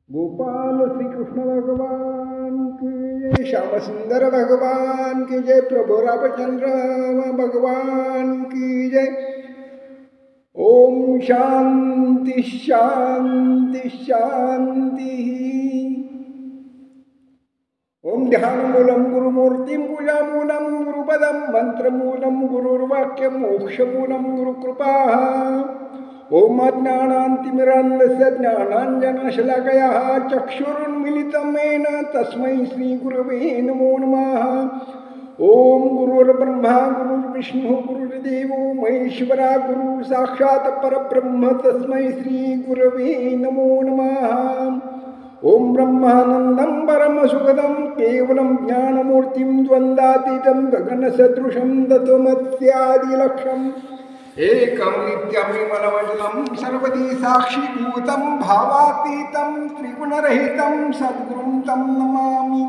गोपाल श्री कृष्ण भगवान की जय, श्याम सुंदर भगवान की जय, प्रभु रामचंद्र भगवान की जय। ओम शांति शांति शांति। ओम ध्यानमूलं गुरुमूर्तिं पूजामूलं गुरुपदं मंत्रमूलं गुरुर्वाक्यं मोक्षमूलं गुरुकृपा। ओम अज्ञानान्तिमिरान्धस्य ज्ञानाञ्जनशलाकया चक्षुरुन्मीलितं येन तस्मै श्रीगुरवे नमो नमः। ओम गुरुर्ब्रह्मा गुरुर्विष्णु गुरुर्देवो महेश्वरा गुरु साक्षात् परब्रह्म तस्मै श्रीगुरवे नमो नमः। ओम ब्रह्मानन्दं परमसुखदं केवलं ज्ञानमूर्तिं द्वन्द्वातीतं गगनसदृशं तत्त्वमस्यादिलक्ष्यम् एकं नित्यं विमलमचलं सर्वदी साक्षीभूतं भावातीतं त्रिगुणरहितं सद्गुरुं तं नमामि।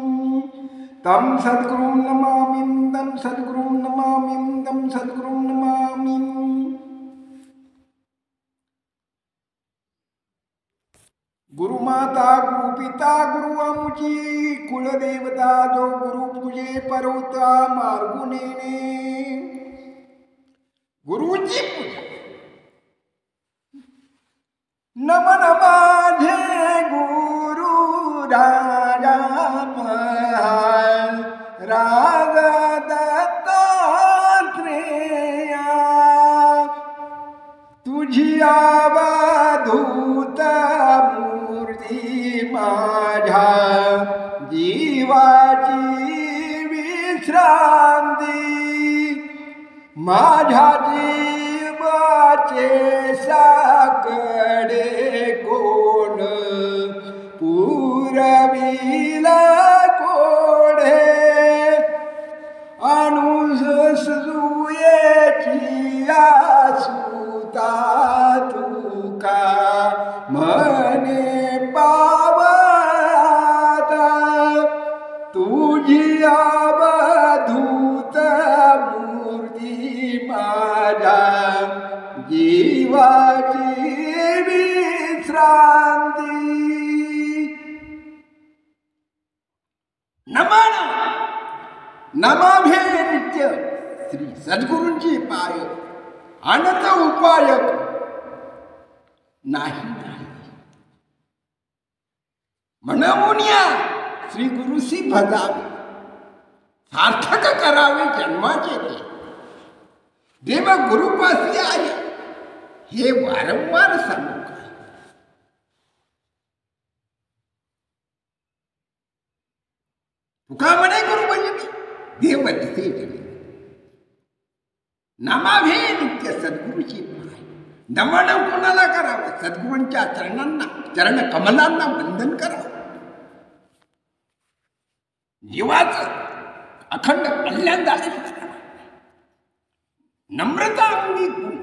तं सद्गुरुं नमामि, तं सद्गुरुं नमामि, तं सद्गुरुं नमामि। गुरुमाता गुरुपिता गुरु आमुची कुलदेवता जो गुरु पूजे परवता मार्गुनेने गुरुची पूजा। नमन माझे गुरु राजा राग दत्तात्रेया तुझी अवधूत मूर्ती माझ्या जीवाची विश्रांती। माझ्या जीवाचे साकडे कोण पुरविला कोडे अनुसुयेची आसुता तुका मने पावता। तुझी अवधूत माझ्या जीवाची विश्रांती। नमन नमाभे नित्य श्री सद्गुरूंची पाय अनंत उपायक नाही म्हणून या श्री गुरुसी भजावे सार्थक करावे जन्माचे ते। देव गुरुपासी आहे हे वारंवार सांगू काय। तुका म्हणे गुरु भजनी देव दिसे जणी नमाभे नित्य सद्गुरूची पाय। नमन कोणाला करावं? सद्गुरूंच्या चरणांना चरण कमलांना वंदन करावं। जीवाचं अखंड कल्याण झाले। नम्रता अंगी गुण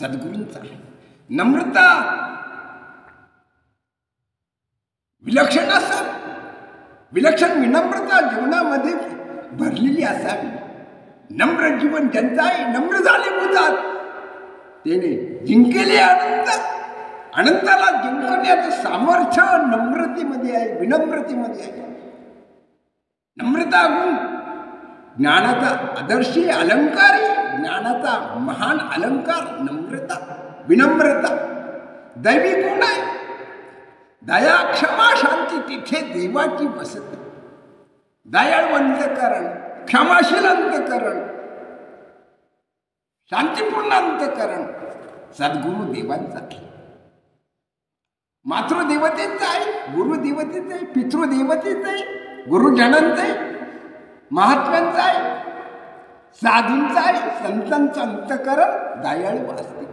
सद्गुरूंचा आहे। नम्रता विलक्षण असावी, विलक्षण विनम्रता जीवनामध्ये भरलेली असावी। नम्र जीवन ज्यांचं आहे, नम्र झाले बोलतात त्याने जिंकले अनंत। अनंताला जिंकण्याचं सामर्थ्य नम्रतेमध्ये आहे, विनम्रतेमध्ये आहे। नम्रता गुण ज्ञानाचा आदर्शी अलंकार आहे। ज्ञानाचा महान अलंकार नम्रता विनम्रता। दैवी गुण आहे दया क्षमा शांती, तिथे देवाची वसती। दयाळू अंतकरण, क्षमाशील अंतकरण, शांतीपूर्ण अंतकरण सद्गुरु देवांचा आहे। मातृदेवतेचा आहे, गुरुदेवतेचा आहे, पितृदेवतेचा आहे, गुरुजनांचा आहे, महात्म्यांचा आहे, साधूंचा आहे, संतांचं अंतकरण दयाळू असते।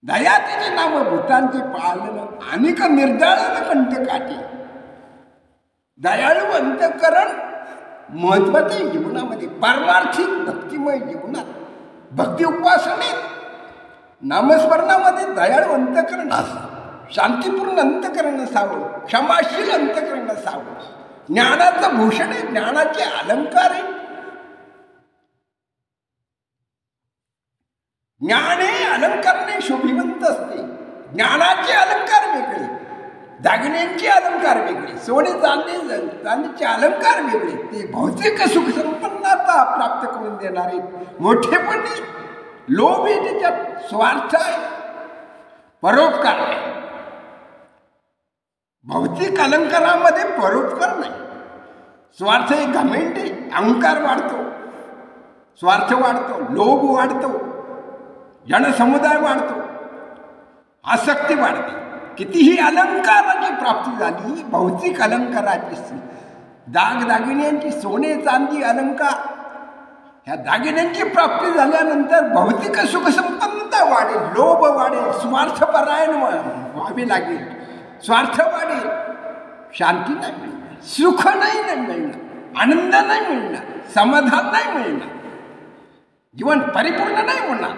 दया तिचे नाम भूतांचे पालन अनेक निर्दळन कंटकाठी। दयाळू अंतकरण महत्वाचे जीवनामध्ये, पारमार्थिक भक्तिमय जीवनात, भक्ती उपासनेत, नामस्मरणामध्ये दयाळू अंतकरण असावं, शांतीपूर्ण अंतकरण असावं, क्षमाशील अंतकरण असावं। ज्ञानाचं भूषण आहे, ज्ञानाचे अलंकार आहे। ज्ञाने अलंकारने शोभिवंत असते, ज्ञानाचे अलंकार वेगळे, दागिन्यांचे अलंकार वेगळे, सोने चांदीचे अलंकार वेगळे. ते भौतिक सुख संपन्नता प्राप्त करून देणारे मोठेपणी लोभ आहे, त्याच्यात स्वार्थ आहे, परोपकार नाही. भौतिक अलंकारामध्ये परोपकार नाही, स्वार्थ आहे, घमेंड आहे, अहंकार वाढतो, स्वार्थ वाढतो, लोभ वाढतो, जनसमुदाय वाढतो, आसक्ती वाढते. कितीही अलंकाराची प्राप्ती झाली, भौतिक अलंकाराची, दागदागिन्यांची, सोने चांदी अलंकार, ह्या दागिन्यांची प्राप्ती झाल्यानंतर भौतिक सुखसंपन्नता वाढेल, लोभ वाढेल, स्वार्थपरायण व्हावे लागेल, स्वार्थ वाढेल, शांती नाही मिळणार, सुख नाही मिळणार, आनंद नाही मिळणार, समाधान नाही मिळणार, जीवन परिपूर्ण नाही होणार.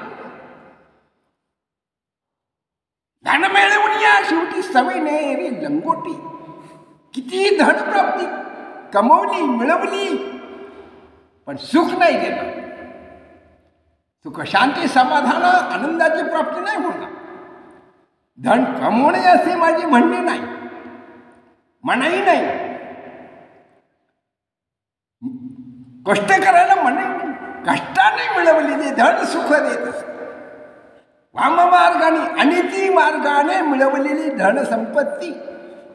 धन मिळवून या शेवटी सवय नाही रे लंगोटी. किती धनप्राप्ती कमवली, मिळवली, पण सुख नाही देणार. सुख, शांती, समाधान, आनंदाची प्राप्ती नाही होणार. धन कमवणे असे माझे म्हणणे नाही, मनाई नाही, कष्ट करायला मनाई नाही. कष्टाने मिळवलेले धन सुख देत असते. वाममार्गाने, अनिती मार्गाने मिळवलेली धनसंपत्ती,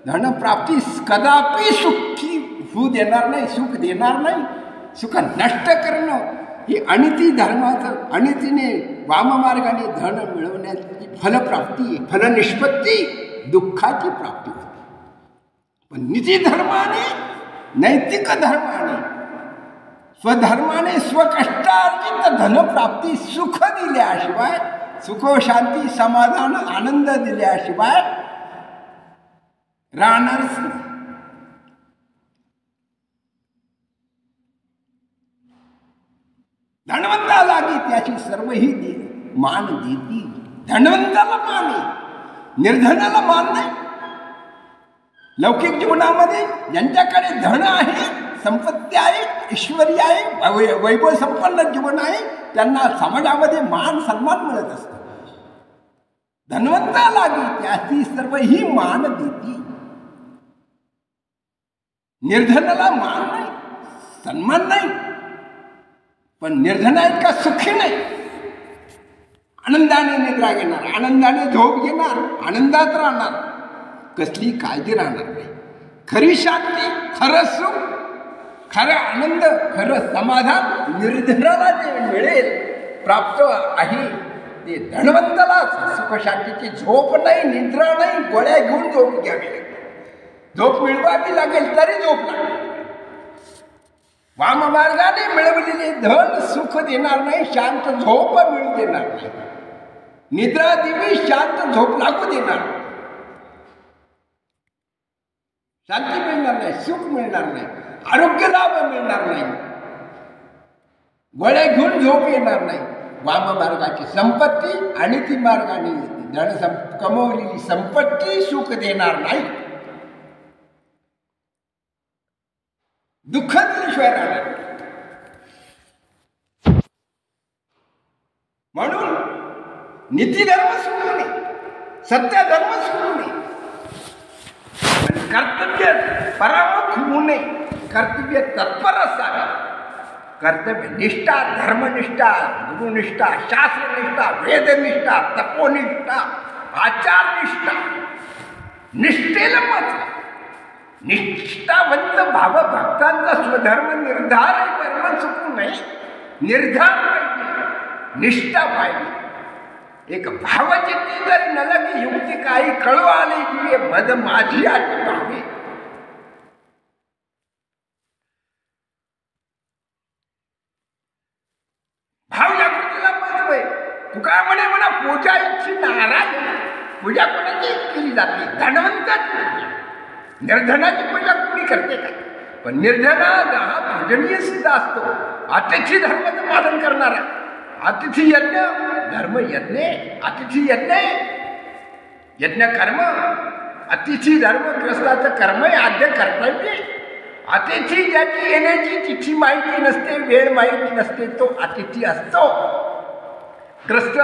धनप्राप्ती कदापि सुखी होऊ देणार नाही, सुख देणार नाही. सुख नष्ट करणं ही अनिती धर्माचं, अनितीने वाममार्गाने धन मिळवण्याची फलप्राप्ती, फलनिष्पत्ती दुःखाची प्राप्ती होते. पण नीती धर्माने, नैतिक धर्माने, स्वधर्माने, स्वकष्टार्जित धनप्राप्ती सुख दिल्याशिवाय, सुख, शांती, समाधान, आनंद दिल्याशिवाय राहणारच नाही. धनवंता लागी त्याची सर्व ही मान देती. धनवंताला मान आहे, निर्धनाला मान नाही. लौकिक जीवनामध्ये ज्यांच्याकडे धन आहे, संपत्ती आहे, ऐश्वर्य आहे, वैभव संपन्न जीवन आहे, त्यांना समाजामध्ये मान सन्मान मिळत असतो. धनवंता लागी त्याची सर्व ही मान देती. निर्धनाला मान नाही, सन्मान नाही, पण निर्धना इतका सुखी नाही. आनंदाने निद्रा घेणार, आनंदाने झोप घेणार, आनंदात राहणार, कसली काळजी राहणार नाही. खरी शांती, खरं सुख, खरं आनंद, खरं समाधान निर्धनाला जे मिळेल, प्राप्त आहे, ते धनवंताला सुख शांतीची झोप नाही, निद्रा नाही, गोळ्या घेऊन झोप घ्यावी लागेल. झोप मिळवावी लागेल तरी झोप लागेल. वाममार्गाने मिळवलेले धन सुख देणार नाही, शांत झोप मिळू देणार नाही. निद्रा देवी शांत झोप लागू देणार, शांती मिळणार नाही, सुख मिळणार नाही, आरोग्य लाभ मिळणार नाही, गोळ्या घेऊन झोप येणार नाही. वाममार्गाची संपत्ती आणि ती मार्गाने धन कमवलेली संपत्ती सुख देणार नाही, दुःख दिल्याशिवाय राहणार. म्हणून नीतिधर्म सोडू नये, सत्यधर्म सोडू नये, आणि कर्तव्य परामुख होऊ नये. कर्तव्य तत्पर असावे. कर्तव्य निष्ठा, धर्मनिष्ठा, गुरुनिष्ठा, शास्त्रनिष्ठा, वेदनिष्ठा, तपोनिष्ठा, आचारनिष्ठा, निष्ठेला महत्व. निष्ठावंत भावभक्तांचा स्वधर्म निर्धार कर्म चुकू नये. निर्धार पाहिजे, निष्ठा पाहिजे. एक भावचित्ती जरी न लगी युक्ती काही कळू आले की मद माझी आठी भावे. भाव जागृतीला महत्व आहे. तुका म्हणा पूजा इच्छी नाराज. पूजा कोणाची केली जाते? धनवंताची पूजा. निर्धनाची पूजा कोणी करते का? पण निर्धना हा पूजनीय सिद्ध असतो. अतिथी धर्माचं पालन करणारा. अतिथी यज्ञ धर्म यज्ञ, अतिथी यज्ञ, यज्ञ कर्म, अतिथी धर्मग्रस्ताचं कर्म आहे, आद्य कर्तव्य. अतिथी ज्याची येण्याची तिथी माहिती नसते, वेळ माहिती नसते, तो अतिथी असतो. ग्रस्त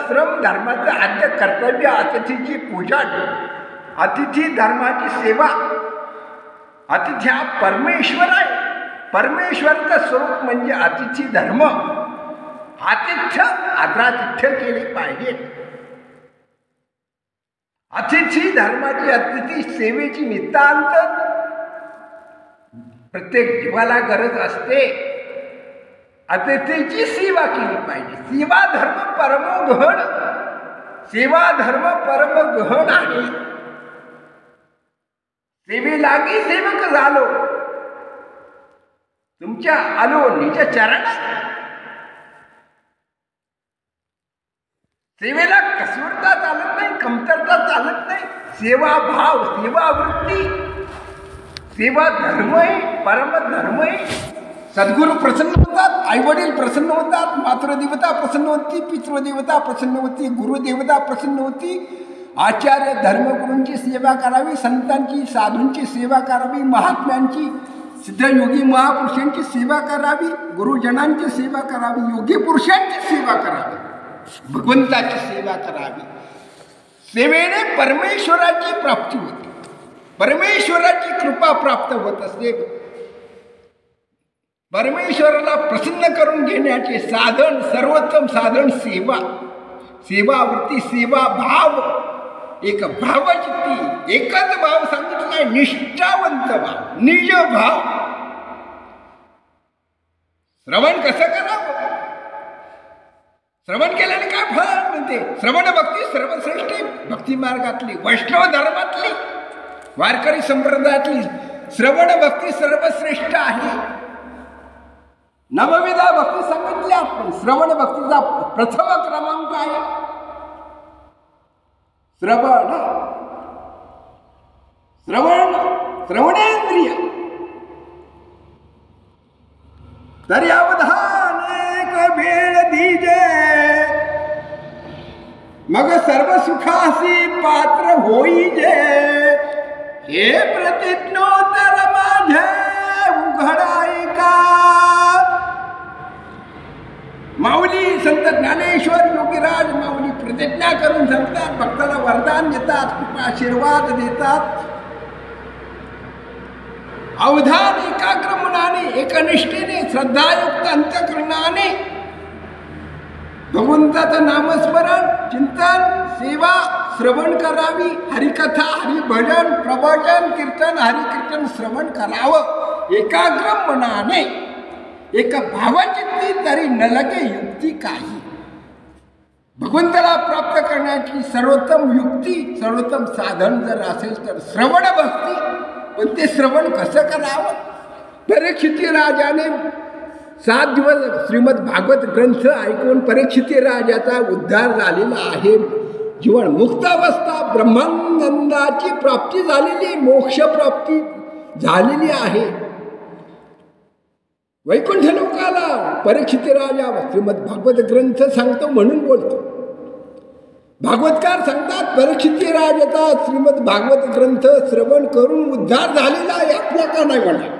श्रम धर्माचं आद्य कर्तव्य अतिथीची पूजा अतिथी धर्माची सेवा. अतिथी हा परमेश्वर आहे. परमेश्वरचं स्वरूप म्हणजे अतिथी धर्म. आतिथ्य आदरातिथ्य केले पाहिजे. अतिथी धर्माची अतिथी सेवेची नितांत प्रत्येक जीवाला गरज असते. अतिथीची सेवा केली पाहिजे. सेवा धर्म परम गहन. सेवा धर्म परम गहन आहे. सेवेलागी सेवक झालो, तुमच्या आलो निज चरणात. सेवेला कसुरता चालत नाही, कमतरता चालत नाही. सेवा भाव, सेवा वृत्ती, सेवा धर्म आहे, परम धर्म आहे. सद्गुरू प्रसन्न होतात, आईवडील प्रसन्न होतात, मातृदेवता प्रसन्न होती, पितृदेवता प्रसन्न होती, गुरुदेवता प्रसन्न होती. आचार्य धर्मगुरूंची सेवा करावी, संतांची साधूंची सेवा करावी, महात्म्यांची सिद्धयोगी महापुरुषांची सेवा करावी, गुरुजनांची सेवा करावी, योगी पुरुषांची सेवा करावी, भगवंताची सेवा करावी. सेवेने परमेश्वराची प्राप्ती होते. परमेश्वराची कृपा प्राप्त होत असते. परमेश्वराला प्रसन्न करून घेण्याचे साधन, सर्वोत्तम साधन सेवा. सेवावृत्ती, सेवा भाव, एक भावचित्ती, एकच भाव सांगितलाय, निष्ठावंत भाव, निज भाव. श्रवण कसं करावं? श्रवण केल्याने काय फळ म्हणते? श्रवण भक्ती सर्वश्रेष्ठ भक्ती मार्गातली, वैष्णव धर्मातली, वारकरी संप्रदायातली श्रवण भक्ती सर्वश्रेष्ठ आहे. नवविधा भक्ती सांगितल्या, पण श्रवण भक्तीचा प्रथम क्रमांक आहे श्रवण. श्रवण श्रवणेंद्रिय तरी अवधान एक वेळ दीजे, मग सर्व सुखासी पात्र होईजे. हे प्रतिज्ञोत्तर माझे उघडाई का. माऊली संत ज्ञानेश्वर योगीराज माऊली प्रतिज्ञा करून सांगतात, भक्ताला वरदान देतात, कृपा आशीर्वाद देतात. अवधान एकाग्र मनाने, एकनिष्ठेने, श्रद्धायुक्त अंतःकरणाने भगवंताचं नामस्मरण, चिंतन, सेवा, श्रवण करावी. हरिकथा, हरिभजन, प्रवचन, कीर्तन, हरिकीर्तन श्रवण करावं एकाग्र मनाने, एक भावचित्ती. तरी न लगे युक्ती काही. भगवंताला प्राप्त करण्याची सर्वोत्तम युक्ती, सर्वोत्तम साधन जर असेल तर श्रवण भक्ती. पण ते श्रवण कसं करावं? परीक्षित राजाने 7 दिवस श्रीमद भागवत ग्रंथ ऐकून परीक्षित राजाचा उद्धार झालेला आहे. जीवन मुक्त अवस्था, ब्रह्मानंदाची प्राप्ती झालेली, मोक्ष प्राप्ती झालेली आहे. वैकुंठ लोकाला परीक्षित राजा श्रीमद भागवत ग्रंथ सांगतो म्हणून बोलतो. भागवतकार सांगतात परीक्षित राजाचा श्रीमद भागवत ग्रंथ श्रवण करून उद्धार झालेला आहे. आपला का नाही म्हणा?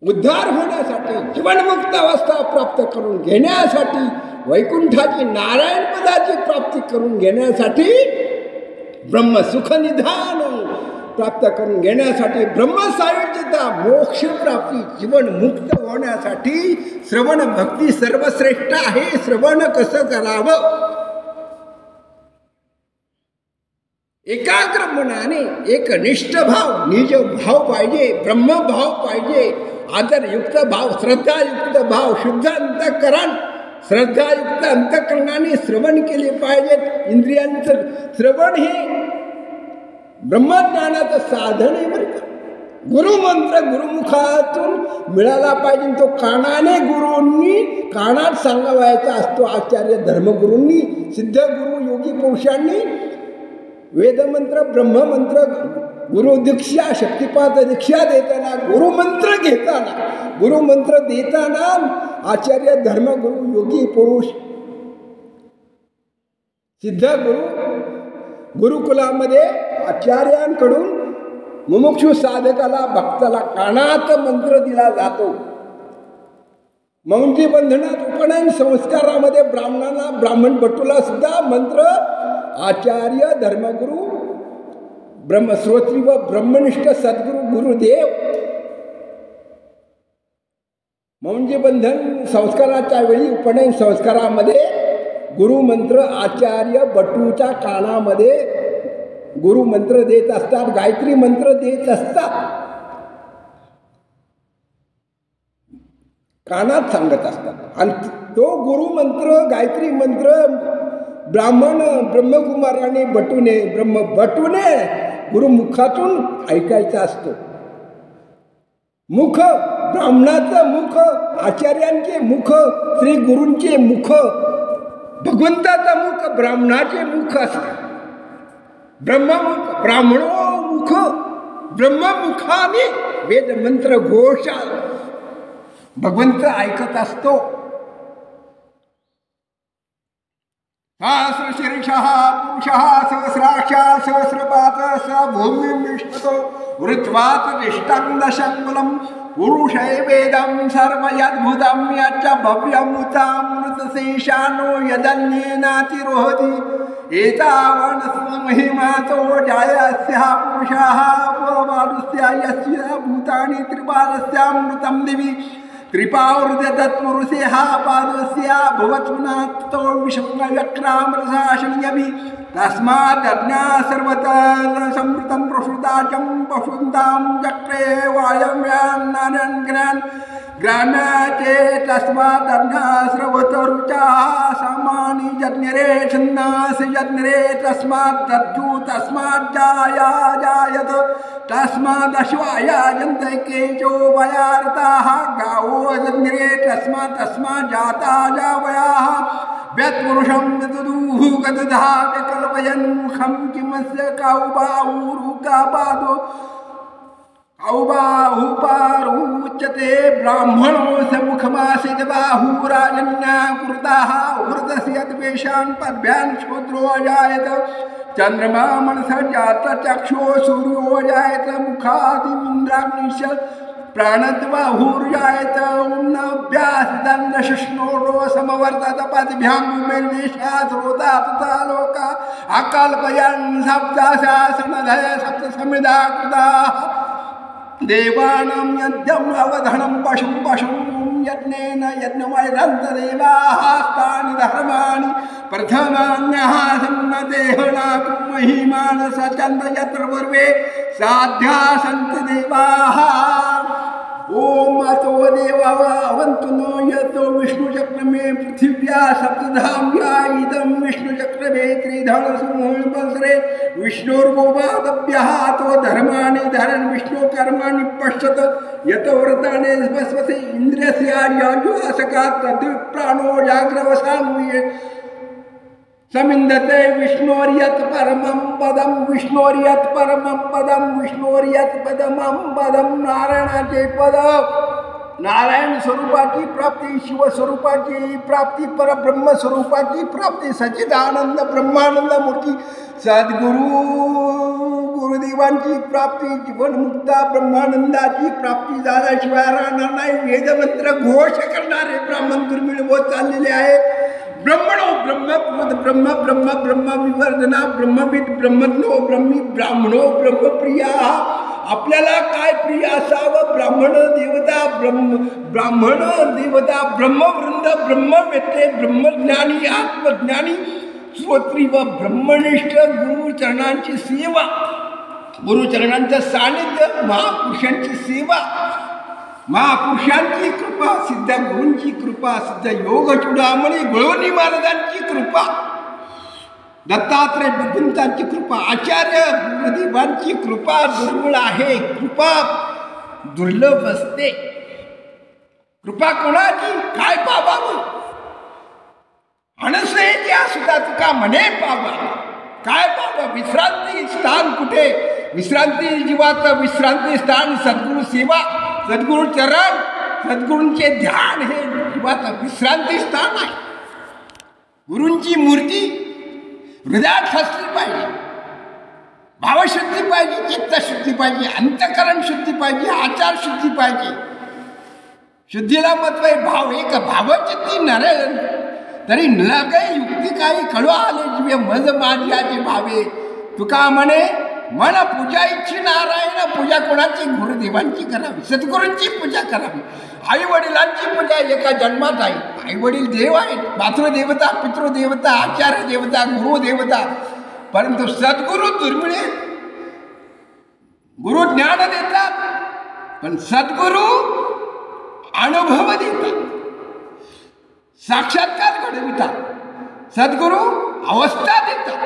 उद्धार होण्यासाठी, जीवनमुक्त अवस्था प्राप्त करून घेण्यासाठी, वैकुंठाची नारायण पदाची प्राप्ती करून घेण्यासाठी, ब्रह्मसुख निधान प्राप्त करून घेण्यासाठी, ब्रह्मसायुज्यता, मोक्ष प्राप्ती, जीवन मुक्त होण्यासाठी श्रवण भक्ती सर्वश्रेष्ठ आहे. श्रवण कसं करावं? एकाग्र मनाने, एकनिष्ठ भाव, निज भाव पाहिजे, ब्रह्मभाव पाहिजे, आदरयुक्त भाव, श्रद्धायुक्त भाव, शुद्ध अंतःकरण, श्रद्धायुक्त अंतःकरणाने श्रवण केले पाहिजेत. इंद्रियांचं श्रवण हे ब्रह्मज्ञानाचं साधन आहे बरं का. गुरुमंत्र गुरुमुखातून मिळाला पाहिजे. तो कानाने गुरूंनी कानात सांगावायचा असतो. आचार्य धर्मगुरूंनी, सिद्धगुरू, योगी पुरुषांनी वेदमंत्र, ब्रह्ममंत्र, गुरुदीक्षा, शक्तिपात दीक्षा देताना, गुरुमंत्र घेताना, गुरुमंत्र देताना आचार्य धर्मगुरू, योगी पुरुष, सिद्धगुरू, गुरुकुलामध्ये आचार्यांकडून मुमुक्षु साधकाला, भक्ताला कानात मंत्र दिला जातो. मौंजी बंधनात, उपनयन संस्कारामध्ये ब्राह्मणाला, ब्राह्मण भट्टूला सुद्धा मंत्र आचार्य धर्मगुरु ब्रह्मश्रोत्री व ब्रह्मनिष्ठ सद्गुरु गुरुदेव म्हणजे बंधन संस्काराच्या वेळी उपनयन संस्कारामध्ये गुरुमंत्र आचार्य बटूच्या कानामध्ये गुरुमंत्र देत असतात, गायत्री मंत्र देत असतात, कानात सांगत असतात. आणि तो गुरुमंत्र गायत्री मंत्र ब्राह्मण ब्रह्मकुमाराने बटूने गुरुमुखातून ऐकायचा असतो. मुख ब्राह्मणाचं मुख, आचार्यांचे मुख, श्री गुरूंचे मुख, भगवंताचं मुख ब्राह्मणाचे मुख असते. ब्रह्ममुख ब्राह्मणोमुख ब्रह्ममुखाने वेदमंत्र घोष भगवंत ऐकत असतो. सहस्रशीर्षः पुरुषः सहस्राक्षः सहस्रपात स भूमिं विश्वतो वृत्वात् तिष्ठं दशङ्गुलं पुरुषैवेदं सर्वयद्भुतं यच्च भव्यमृतामृतशेषानो यदन्येनातिरोहति एतावन् महिमातो जायस्य पुरुषः अपवादस्य यस्य भूतानि त्रिपादस्यामृतं दिवि त्रिपावृतत्पुरुषेः पादस्य भवत्पुनातो विषङ्गव्यक्रामरसाशन्यभि तस्मादज्ञा सर्वतः संवृतं प्रसुताचं पशुन्तां चक्रे वायव्यान् ग्राम्याचे तस्मादज्ञा सर्वतरुचाः सामानि यज्ञरे छन्दांसि यज्ञरे तस्माद्दज्जु तस्माज्जायत तस्मादश्वायाजन्ते केचो वयार्ताः गावो यज्ञरे तस्मात् जाता जावयाः व्यत्पुरुषं विदुदुः गदधा व्यकल्पयन् मुखं किमस्य कौबाहुरुकापादो औबाहुपारुच्यते ब्राह्मणो स मुखमासीत् बाहुराजन्या कृताः वृतस्य द्वेषान् पद्भ्यान् शूद्रो अजायत चन्द्रमा मनसः जात चक्षो सूर्यो अजायत मुखादिमिन्द्राग्निश्च प्राणद्बाहुर्जायत उन्नभ्यासदन्दशृष्णोरो समवर्तत पद्भ्यां मेर्निशात् रोता तथा लोका अकल्पयन् सप्तशासनधय सप्तसमिधा कृताः देवानां यज्ञम् अवधनं पशुं यज्ञेन यज्ञमैरन्तदेवाः तानि धर्माणि प्रथमान्यः सन्नदेहनाकुं महिमानस चन्द्र यत्र पूर्वे साध्या सन्ति देवाः. ओम अतो देवावन्तु नो यतो विष्णुचक्रमे पृथिव्या सप्तधाम्या इदं विष्णुचक्रमे त्रिधनसमूहवत्सरे विष्णोर्गोपादभ्यः तो धर्माणि धरन् विष्णुकर्माणि पश्यत यतो व्रतानि स्पस्वसे इन्द्रियस्यायुवासकात् तद्विप्राणो जाग्रवसान्विये समिन्दते विष्णोर्यत् परमं पदं विष्णोर्यत् परमं पदं विष्णोर्यत् पदमं पदं नारायणाचे पद नारायण स्वरूपाची प्राप्ती शिवस्वरूपाची प्राप्ती परब्रह्म स्वरूपाची प्राप्ती सच्चिदानंद ब्रह्मानंद मूर्ती सद्गुरु गुरुदेवांची प्राप्ती जीवनमुक्ता ब्रह्मानंदाची प्राप्ती झाल्याशिवाय राहणार नाही. वेदमंत्र घोष करणारे ब्राह्मण दुर्मिळ होत चाललेले आहेत. ब्रह्मणो ब्रह्म ब्रह्म ब्रह्म ब्रह्म विवर्धना ब्रह्मविद ब्रह्मज्ञो ब्रह्मी ब्राह्मणो ब्रह्मप्रिया. आपल्याला काय प्रिय असावं? ब्राह्मण देवता ब्राह्मण देवता ब्रह्मवृंद ब्रह्मवेत्ते ब्रह्मज्ञानी आत्मज्ञानी श्रोत्री व ब्रह्मनिष्ठ गुरुचरणांची सेवा, गुरुचरणांचं सानिध्य, महापुरुषांची सेवा, महापुरुषांची कृपा, सिद्ध गुरूंची कृपा, सिद्ध योग चूडामणी गुळवणी महाराजांची कृपा, दत्तात्रय भगवंतांची कृपा, आचार्य गुरुदेवांची कृपा दुर्मिळ आहे. कृपा दुर्लभ असते. कृपा कोणाची? काय पावावं? अनसे त्या सुद्धा तुका म्हणे पावा. काय पावा? विश्रांती स्थान कुठे? विश्रांती जीवाचं विश्रांती स्थान सद्गुरु सेवा, सद्गुरु चरण, सद्गुरूंचे ध्यान हे जीवाचं विश्रांती स्थान आहे. गुरूंची मूर्ती हृदयात असली पाहिजे. भावशुद्धी पाहिजे, चित्तशुद्धी पाहिजे, अंतकरण शुद्धी पाहिजे, आचार शुद्धी पाहिजे. शुद्धीला महत्व आहे. भाव एक भावचित्ती तरी नलागै युक्ती काही कळवा आले जीवे मज माझ्याचे भावे. तुका म्हणे मन पूजा इच्छी नारायण पूजा कोणाची गुरुदेवांची करावी, सद्गुरूंची पूजा करावी. आई वडिलांची पूजा एका जन्मात आहे. आई वडील देव आहेत, मातृदेवता, पितृदेवता, आचार्य देवता, गुरुदेवता. परंतु सद्गुरू दुर्मिळ. गुरु ज्ञान देतात पण सद्गुरू अनुभव देतात, साक्षात्कार घडवितात. सद्गुरू अवस्था देतात,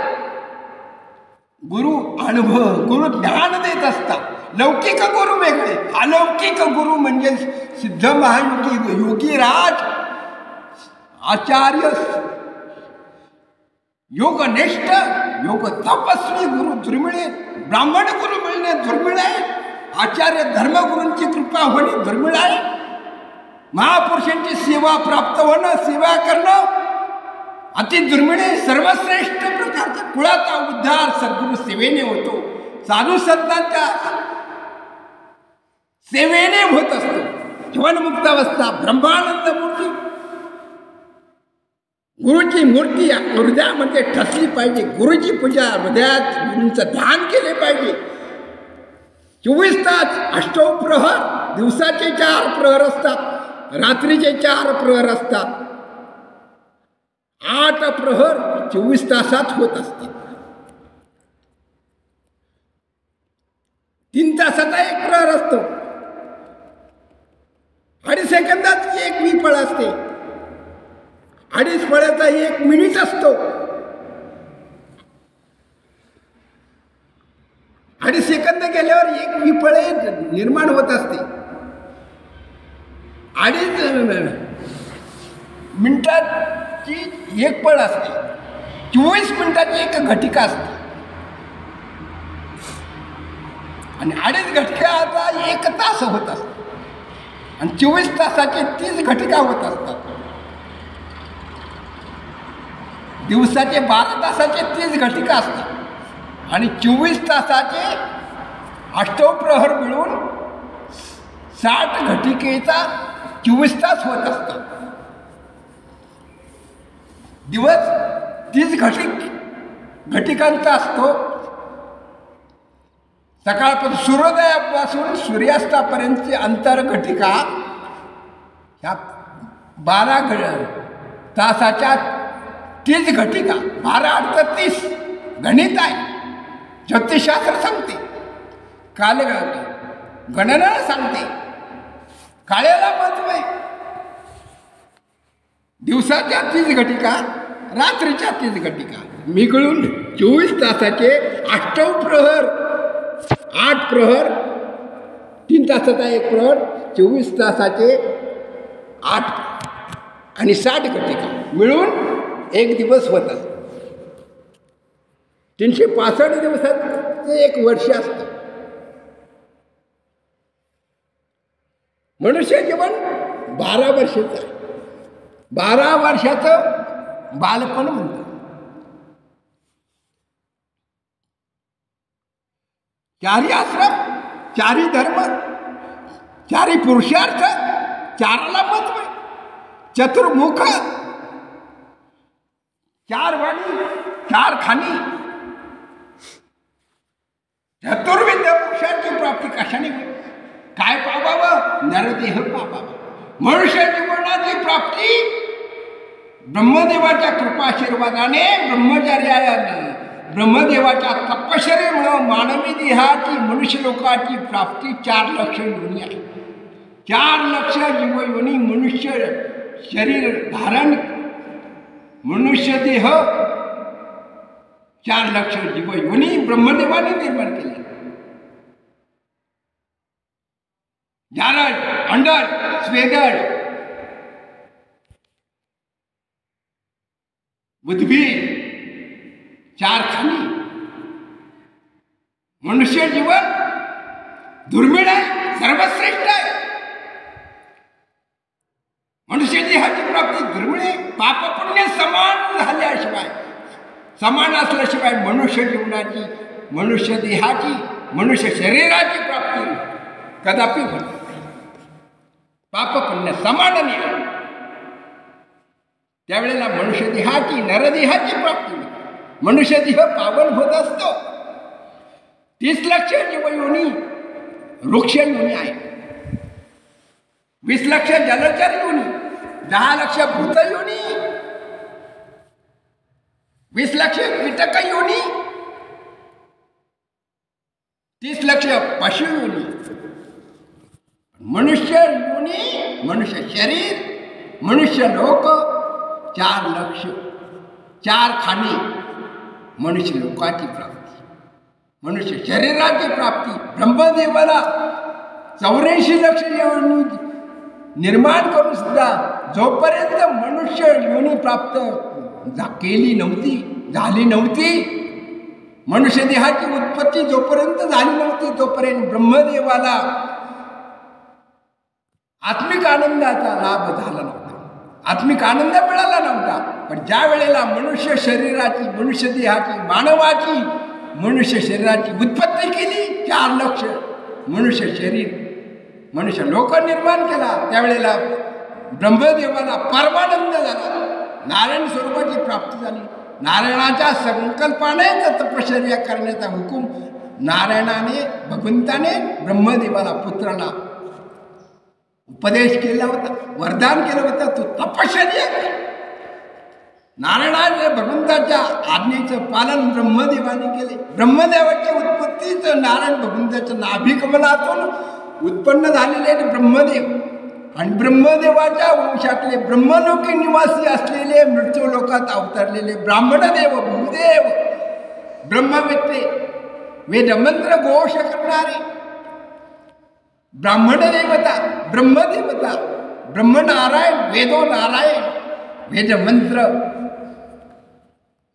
गुरु अनुभव, गुरु ज्ञान देत असतात. लौकिक गुरु वेगळे, अलौकिक गुरु म्हणजे सिद्ध महायोगी, योगीराज, आचार्य, योगनिष्ठ, योग तपस्वी गुरु दुर्मिळ आहेत. ब्राह्मण गुरु मिळणे दुर्मिळ आहे. आचार्य धर्मगुरूंची कृपा होणे दुर्मिळ आहे. महापुरुषांची सेवा प्राप्त होणं, सेवा करणं अति दुर्मिळ आहे. सर्वश्रेष्ठ प्रकारच्या कुळाचा उद्धार सद्गुरू सेवेने होतो, साधू संतांच्या सेवेने होत असतो. जीवनमुक्त अवस्था, ब्रह्मानंद मूर्ती, गुरुची मूर्ती हृदयामध्ये ठसली पाहिजे. गुरुची पूजा हृदयात गुरूंचं ध्यान केले पाहिजे. 24 तास अष्टप्रहर, दिवसाचे 4 प्रहर असतात, रात्रीचे 4 प्रहर असतात. 8 प्रहर 24 तासात होत असतात. 3 तासाचा 1 प्रहर असतो. 2.5 सेकंदात 1 विफळ असते. 2.5 फळाचा 1 मिनिट असतो. 2.5 सेकंद गेल्यावर 1 विफळ निर्माण होत असते. 2.5 मिनिटाची 1 पळ असते. 24 मिनिटाची 1 घटिका असते. आणि 2.5 घटिकाचा 1 तास होत असतो. आणि 24 तासाचे 30 घटिका होत असतात. दिवसाचे 12 तासाचे 30 घटिका असतात. आणि 24 तासाचे अष्टप्रहर मिळून 60 घटिकेचा 24 तास होत असतात. दिवस 30 घटिकांचा असतो. सकाळपासून सूर्योदयापासून सूर्यास्तापर्यंतची अंतर घटिका ह्या 12 तासाच्या 30 घटिका. 12 × 30 गणित आहे, ज्योतिषशास्त्र सांगते, काल गणना सांगते. काळ्याला महत्व आहे. दिवसाच्या 30 घटिका, रात्रीच्या 30 घटिका मिळून 24 तासाचे अष्टप्रहर, 8 प्रहर, 3 तासाचा 1 प्रहर, 24 तासाचे 8 आणि 60 घटिका मिळून 1 दिवस होता. 365 दिवसाचं 1 वर्ष असतं. मनुष्य जीवन 12 वर्षाचं आहे. 12 वर्षाचं बालपण म्हणतात. 4 आश्रम, 4 धर्म, 4 पुरुषार्थ, 4ला महत्व आहे. चतुर्मुख, 4 वाणी, 4 खाणी. चतुर्विद्या पुरुषांची प्राप्ती कशाने होईल? काय पावावं? नरदेह पावावा. मनुष्य जीवनाची प्राप्ती ब्रह्मदेवाच्या कृपाशीर्वादाने, ब्रह्मदेवाच्या तपश्चर्येमुळं मानवी देहाची, मनुष्य लोकाची प्राप्ती 4 लक्ष योनी आहे. 4 लक्ष जीवयोनी मनुष्य शरीर धारण, मनुष्य देह 4 लक्ष जीवयोनी ब्रह्मदेवाने निर्माण केले. जारड, अंडर, स्वेदड, उद्भिद, 4 खाणी. मनुष्य जीवन दुर्मिळ आहे, सर्वश्रेष्ठ आहे. मनुष्य देहाची प्राप्ती दुर्मिळ आहे. पाप पुण्य समान झाल्याशिवाय, समान असल्याशिवाय मनुष्य जीवनाची, मनुष्य देहाची, मनुष्य शरीराची प्राप्ती कदापि होत नाही. पाप पुण्य समान नाही. त्यावेळेला मनुष्य देहाची नरदेहाची प्राप्ती होते. मनुष्य देह पावन होत असतो. 30 लक्ष जीवयोनी वृक्ष योनी आहे, 20 लक्ष जलचर योनी, 10 लक्ष भूत योनी, 20 लक्ष कीटक योनी, 30 लक्ष पशु योनी. मनुष्य योनी, मनुष्य शरीर, मनुष्य लोक 4 लक्ष, 4 खाणी. मनुष्य लोकाची प्राप्ती, मनुष्य शरीराची प्राप्ती. ब्रह्मदेवाला 84 लक्ष योनी निर्माण करून सुद्धा जोपर्यंत मनुष्य योनी प्राप्त केली नव्हती, झाली नव्हती, मनुष्य देहाची उत्पत्ती जोपर्यंत झाली नव्हती तोपर्यंत ब्रह्मदेवाला आत्मिक आनंदाचा लाभ झाला नव्हता, आत्मिक आनंद मिळाला नव्हता. पण ज्या वेळेला मनुष्य शरीराची, मनुष्य देहाची, मानवाची, मनुष्य शरीराची उत्पत्ती केली, 4 लक्ष मनुष्य शरीर, मनुष्य लोक निर्माण केला, त्यावेळेला ब्रह्मदेवाला परमानंद झाला, नारायण स्वरूपाची प्राप्ती झाली. नारायणाच्या संकल्पाने तपश्चर्या करण्याचा हुकूम नारायणाने, भगवंताने ब्रह्मदेवाला, पुत्राला उपदेश केला होता, वरदान केलं होतं, तो तपश्चर्या कर. नारायणाने भगवंताच्या आज्ञेचं पालन ब्रह्मदेवाने केले. ब्रह्मदेवाची उत्पत्तीच नारायण भगवंताच्या नाभिकमलातून उत्पन्न झालेले ब्रह्मदेव आणि ब्रह्मदेवाच्या वंशातले ब्रह्मलोकी निवासी असलेले मृत्यू लोकात अवतरलेले ब्राह्मणदेव, भूदेव, ब्रह्मवेत्ते, वेदमंत्र घोष करणारे ब्राह्मण देवता, ब्रह्मदेवता, ब्रह्मनारायण, वेदो नारायण, वेदमंत्र,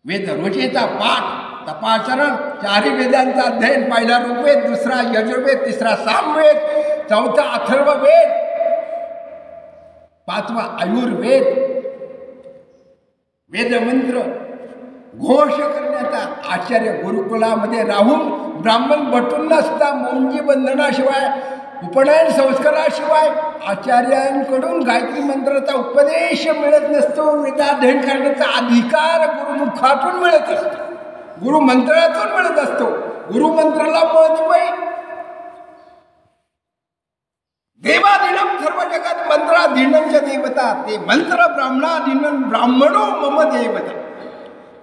वेद रोजेचा पाठ, तपाचरण, 4 वेदांचा अध्ययन. पहिला ऋग्वेद, दुसरा यजुर्वेद, तिसरा सामवेद, चौथा अथर्ववेद, 5वा आयुर्वेद. वेदमंत्र घोष करण्याचा आचार्य गुरुकुलामध्ये राहून ब्राह्मण भटून नसता, मौंजी बंधनाशिवाय, उपनयन संस्काराशिवाय आचार्यांकडून गायत्री मंत्राचा उपदेश मिळत नसतो. वेदाध्ययन करण्याचा अधिकार गुरुमुखातून मिळत असतो, गुरुमंत्रातून मिळत असतो. गुरुमंत्राला महत्व आहे. देवाधीनम सर्व जगात मंत्राधीनंच देवता, ते मंत्र ब्राह्मणाधीनम, ब्राह्मणो मम देवता.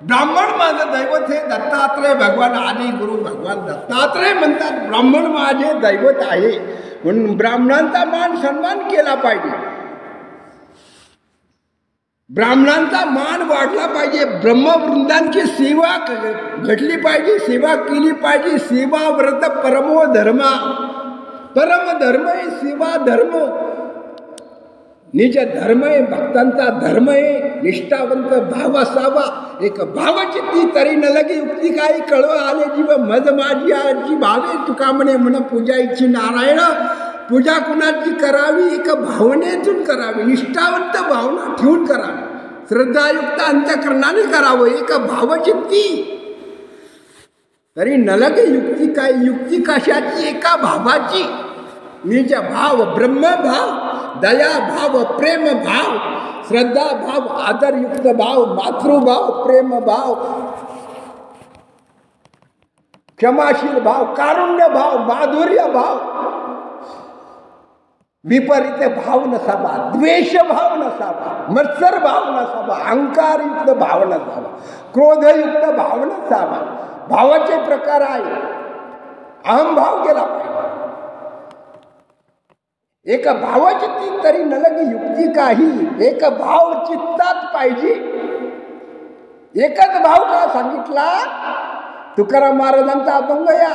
ब्राह्मण माझं दैवत हे दत्तात्रय भगवान, आदी गुरु भगवान दत्तात्रय म्हणतात ब्राह्मण माझे दैवत आहे. म्हणून ब्राह्मणांचा मान सन्मान केला पाहिजे, ब्राह्मणांचा मान वाढला पाहिजे, ब्रह्मवृंदांची सेवा घडली पाहिजे, सेवा केली पाहिजे. सेवा व्रत परमो धर्मा, परम धर्म आहे सेवा धर्म. निज धर्म आहे, भक्तांचा धर्म आहे. निष्ठावंत भाव असावा, एक भावचित्ती तरी न लगे युक्ती काही कळवा आले जीव मज माझी आजी भावे. तुका म्हणे पूजा इच्छी नारायण, पूजा कुणाची करावी एक भावनेतून करावी, निष्ठावंत भावना ठेवून करावी, श्रद्धायुक्त अंतःकरणाने करावं, एक भावचित्ती तरी न लगे युक्ती काय. युक्ती कशाची? एका भावाची. निज भाव, ब्रह्मभाव, दया भाव, प्रेम भाव, श्रद्धा भाव, आदरयुक्त भाव, मातृभाव, प्रेम भाव, क्षमाशील भाव, कारुण्य भाव, माधुर्य भाव, विपरीत भाव नसावा, द्वेष भाव नसावा, मत्सर भाव नसावा, अहंकारयुक्त भाव नसावा, क्रोधयुक्त भाव नसावा. भावाचे प्रकार आहे. अहंभाव गेला पाहिजे. एक भावचित्ती तरी न लगे युक्ती काही, एक भाव चित्तात पाहिजे. एकच भाव का सांगितला तुकाराम महाराजांचा अभंग या.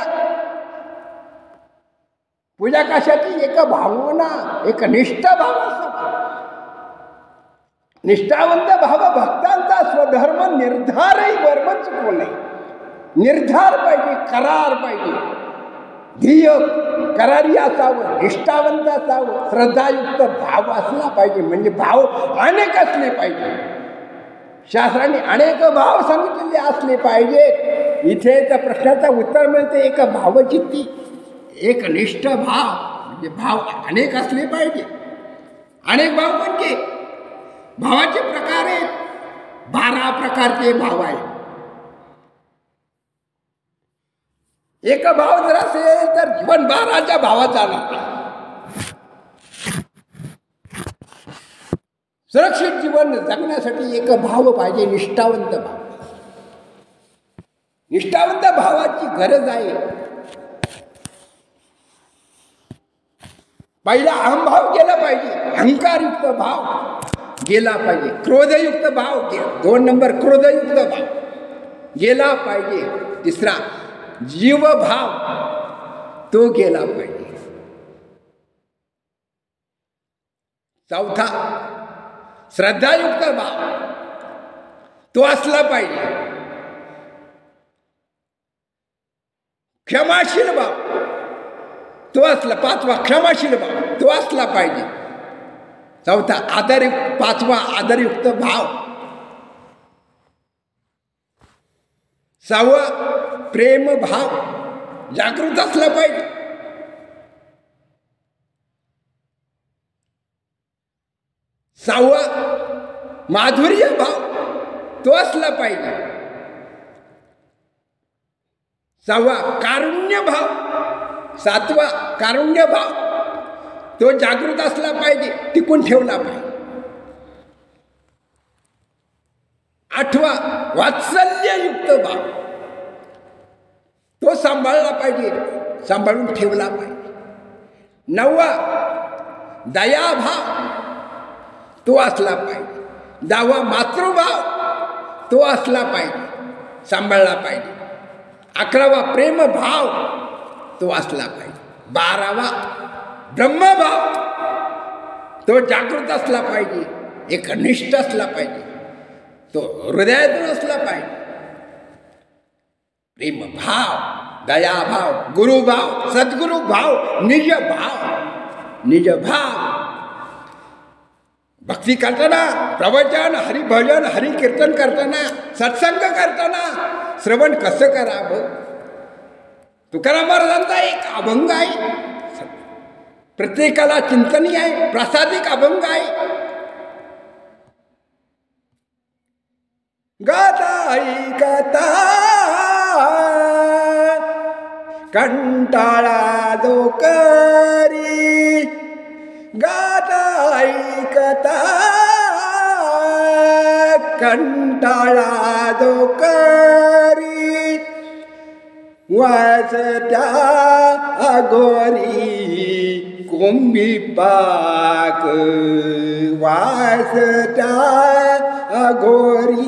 पूजा कशाची? एक भावना, एक निष्ठा भाव असावा. निष्ठावंत भाव भक्तांचा स्वधर्म निर्धारही वर्म चुकवू नये. निर्धार पाहिजे, करार पाहिजे, ध्येय करारी असावं, निष्ठावंत असावं, श्रद्धायुक्त भाव असला पाहिजे. म्हणजे भाव अनेक असले पाहिजे. शास्त्राने अनेक भाव सांगितलेले असले पाहिजेत. इथे त्या प्रश्नाचं उत्तर मिळते एक भावचित्ती, एक निष्ठ भाव. म्हणजे भाव अनेक असले पाहिजे. अनेक भाव म्हणजे भावाचे प्रकार आहेत. 12 प्रकारचे भाव आहे. एक भाव जर असेल तर जीवन 12च्या भावात जाणार. सुरक्षित जीवन जगण्यासाठी एक भाव पाहिजे, निष्ठावंत भाव. निष्ठावंत भावाची गरज आहे. पहिला अहंभाव गेला पाहिजे, अहंकारयुक्त भाव गेला पाहिजे, क्रोधयुक्त भाव 2 नंबर क्रोधयुक्त भाव गेला पाहिजे. तिसरा जीवभाव तो गेला पाहिजे. चौथा श्रद्धायुक्त भाव तो असला पाहिजे. क्षमाशील भाव तो असला. 5वा क्षमाशील भाव तो असला पाहिजे. 4था आदरयुक्त. 5वा आदरयुक्त भाव. 6वा प्रेम भाव जागृत असला पाहिजे. 6वा माधुर्य भाव तो असला पाहिजे. 6वा कारुण्य भाव. 7वा कारुण्य भाव तो जागृत असला पाहिजे, टिकून ठेवला पाहिजे. 8वा वात्सल्ययुक्त भाव तो सांभाळला पाहिजे, सांभाळून ठेवला पाहिजे. 9वा दयाभाव तो असला पाहिजे. 10वा मातृभाव तो असला पाहिजे, सांभाळला पाहिजे. 11वा प्रेमभाव तो असला पाहिजे. 12वा ब्रह्मभाव तो जागृत असला पाहिजे, एकनिष्ठ असला पाहिजे, तो हृदयातून असला पाहिजे. प्रेमभाव, दयाभाव, गुरुभाव, सद्गुरुभाव, निजभाव. भक्ती करताना, प्रवचन, हरिभजन, हरिकीर्तन करताना, सत्संग करताना श्रवण कसं करावं. तुकाराम महाराजांचा एक अभंग आहे, प्रत्येकाला चिंतनीय आहे, प्रासादिक अभंग आहे. गाताई गाता कंटाळा जो करी, गाताई कथा कंटाळा जो करी, वाजत्या अघोरी कुंभी पाक, वाजत्या अघोरी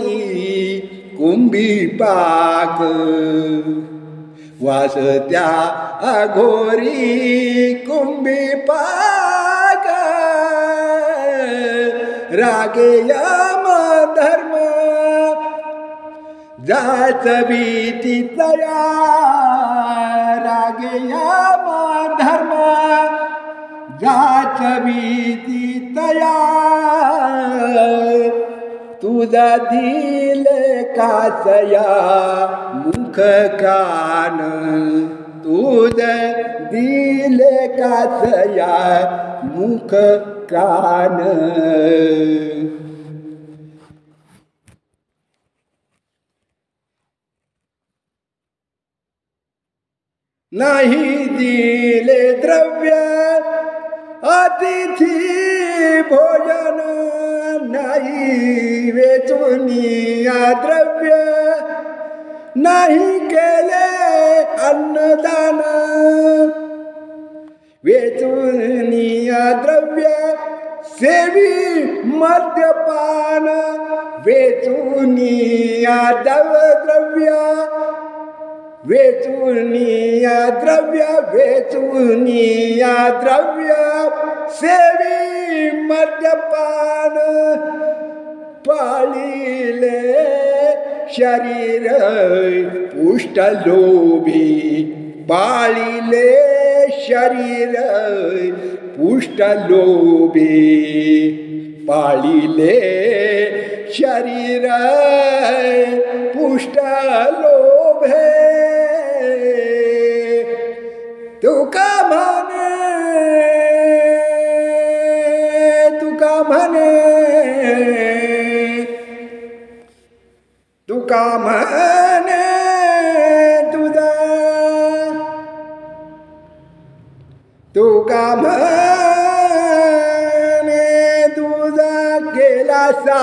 कुंभी पाक, वाजत्या अघोरी कुंभी पाक. रागे यम धर्म जाच भीती तया, रागे यम धर्म जाच भीती तया, तुझा दिल कासया मुख कान, तुझ दिल कासया मुख कान. नाही दिले द्रव्य अतिथी भोजन, नाही वेचुनिया द्रव्य, नाही केले अन्नदान, वेचुनिया द्रव्य सेवी मद्यपान, वेचुनिया द्रव्य, वेचुनिया द्रव्य, वेचुनिया द्रव्य सेवी मद्यपान. पाळिले शरीर पुष्ट लोभी, पाळिले शरीर पुष्ट लोभी, पाळिले शरीर पुष्ट लोभे. तुका म्हणे तुका म्हणे तुझा केलासा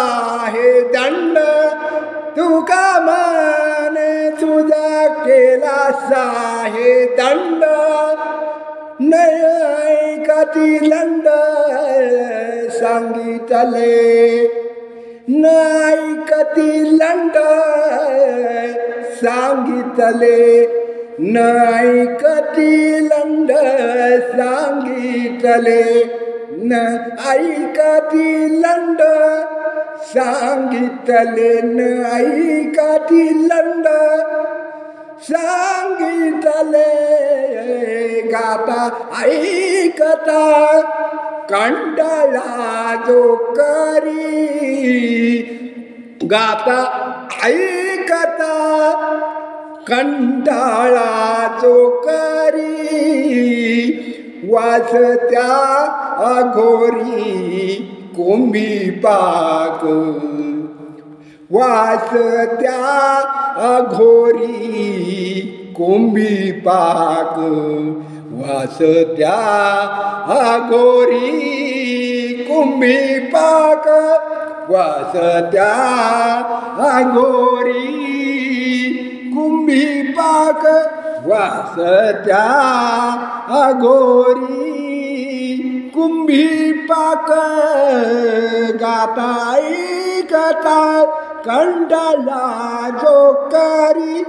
हे दंड, तुका म्हणे तुझा केलासा हे दंड, नाही ऐकती लंड सांगितले, नाही ऐकती लंड सांगितले, न ऐकती लंड सांगितले, न ऐकती लंड सांगितले, न ऐकती लंड सांगितले, गाता ऐकता कंटाळा जो करी, गाता ऐकता कंटाळा जो करी, वाचत्या अघोरी कुंभी पाक, वाचत्या अघोरी कुंभी पाक, वाचत्या अघोरी कुंभी पाक, वाचत्या अघोरी कुंभी पाक, वाचत्या अघोरी कुंभी पाक, गाता ऐकता कंटाळा जो करी,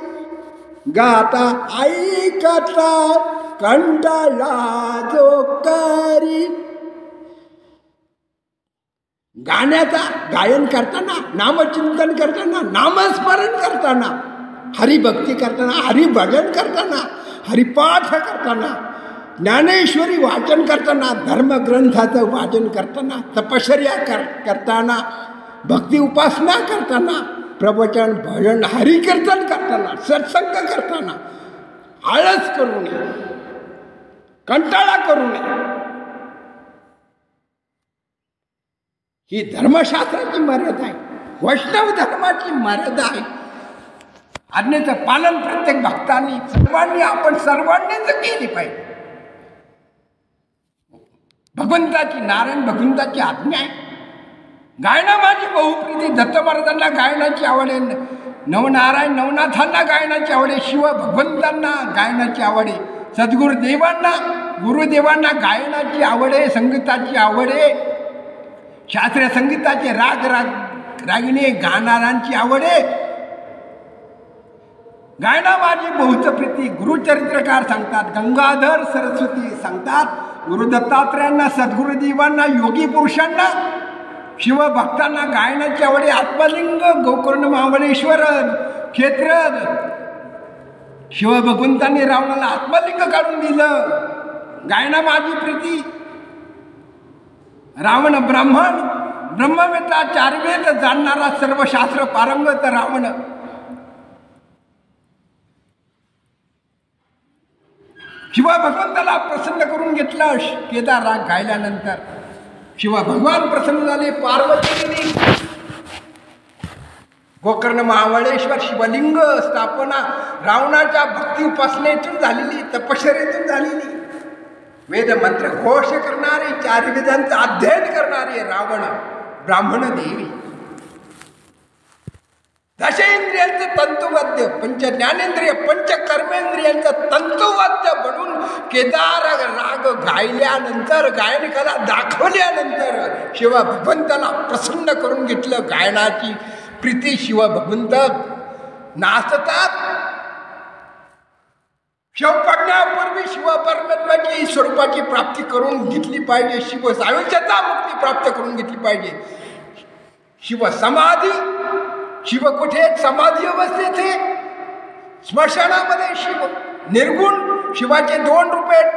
गाता ऐकता कंटाळा जो करी. गाण्याचा गायन करताना, नामचिंतन करताना, नामस्मरण करताना, हरिभक्ती करताना, हरिभजन करताना, हरिपाठ करताना, ज्ञानेश्वरी वाचन करताना, धर्मग्रंथाचं वाचन करताना, तपश्चर्या करताना, भक्ती उपासना करताना, प्रवचन भजन हरिकीर्तन करताना, सत्संग करताना आळस करू नये, कंटाळा करू नये. ही धर्मशास्त्राची मर्यादा आहे, वैष्णव धर्माची मर्यादा आहे. आज्ञेचं पालन प्रत्येक भक्तांनी आपण सर्वांनीच केली पाहिजे. भगवंताची, नारायण भगवंताची आज्ञा आहे. गायना माझी बहुप्रीती, दत्त महाराजांना गायनाची आवड आहे, नवनारायण नवनाथांना गायनाची आवड आहे, शिव भगवंतांना गायनाची आवड आहे, सद्गुरुदेवांना गुरुदेवांना गायनाची आवड आहे, संगीताची आवड आहे, शास्त्रीय संगीताचे रागिणी गाणारांची आवड आहे. गायना माझी बहुत प्रीती गुरुचरित्रकार सांगतात, गंगाधर सरस्वती सांगतात, गुरु दत्तात्रयांना, सद्गुरुदेवांना, योगी पुरुषांना, शिवभक्तांना गायनाची आवड. आत्मलिंग गोकर्ण महाबळेश्वर क्षेत्र शिवभगवंतांनी रावणाला आत्मलिंग काढून दिलं. गायना माझी प्रीती. रावण ब्राह्मण, ब्रह्मवेत्ता, चारवेद जाणणारा, सर्व शास्त्र पारंगत रावण. शिवा भगवंताला प्रसन्न करून घेतला. केदार राग गायल्यानंतर शिवा भगवान प्रसन्न झाले. पार्वतीने गोकर्ण महाबळेश्वर शिवलिंग स्थापना रावणाच्या भक्ती उपासनेतून झालेली, तपश्चर्येतून झालेली. वेद मंत्र घोष करणारे, चार वेदांचं अध्ययन करणारे रावण ब्राह्मण देवी. दशेंद्रियांचं तंतुवाद्य, पंच ज्ञानेंद्रिय, पंच कर्मेंद्रियांचं तंतुवाद्य बनून केदार राग गायल्यानंतर, गायन कला दाखवल्यानंतर शिव भगवंताला प्रसन्न करून घेतलं. गायनाची प्रीती शिव भगवंत नाचतात. शिव पडण्यापूर्वी शिव परमात्म्याची स्वरूपाची प्राप्ती करून घेतली पाहिजे. शिव आयुष्याचा मुक्ती प्राप्त करून घेतली पाहिजे. शिव समाधी, शिव कुठे? समाधी अवस्थेत आहे, स्मशानामध्ये. शिव निर्गुण, शिवाचे दोन रूप आहेत.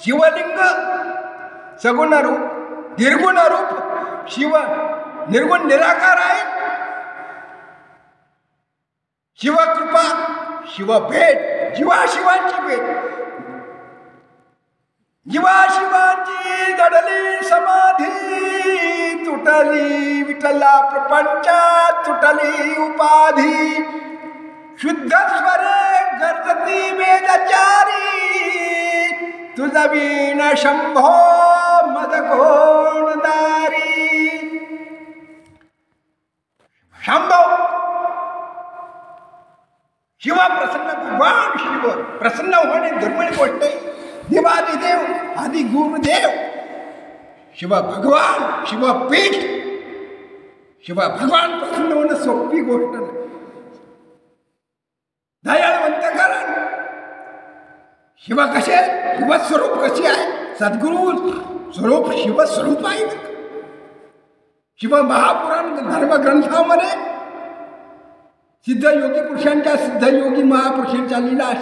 शिवलिंग सगुण रूप, निर्गुण रूप. शिव निर्गुण निराकार आहे. शिवकृपा, शिव भेट, जीवाशिवांची भेट. जीवाशिवांची दडली समाधी, तुटली विठला प्रपंचात, तुटली उपाधी. शुद्ध स्वरे गर्जती वेदचारी, तुझा वीण शंभो मद कोण दारी. शंभो शिवा प्रसन्न, भगवान शिव प्रसन्न होणे दुर्मिळ गोष्ट आहे. देवादिदेव आदि गुरुदेव शिवा भगवान, शिवा पीठ, शिवा भगवान प्रसन्न होणं सोपी गोष्ट नाही. दयाळवंत कारण शिवा कसे, शिवस्वरूप कशी आहे, सद्गुरु स्वरूप शिवस्वरूप आहे. शिव महापुराण धर्मग्रंथामध्ये सिद्ध योगी पुरुषांच्या, सिद्ध योगी महापुरुषांच्या लीला,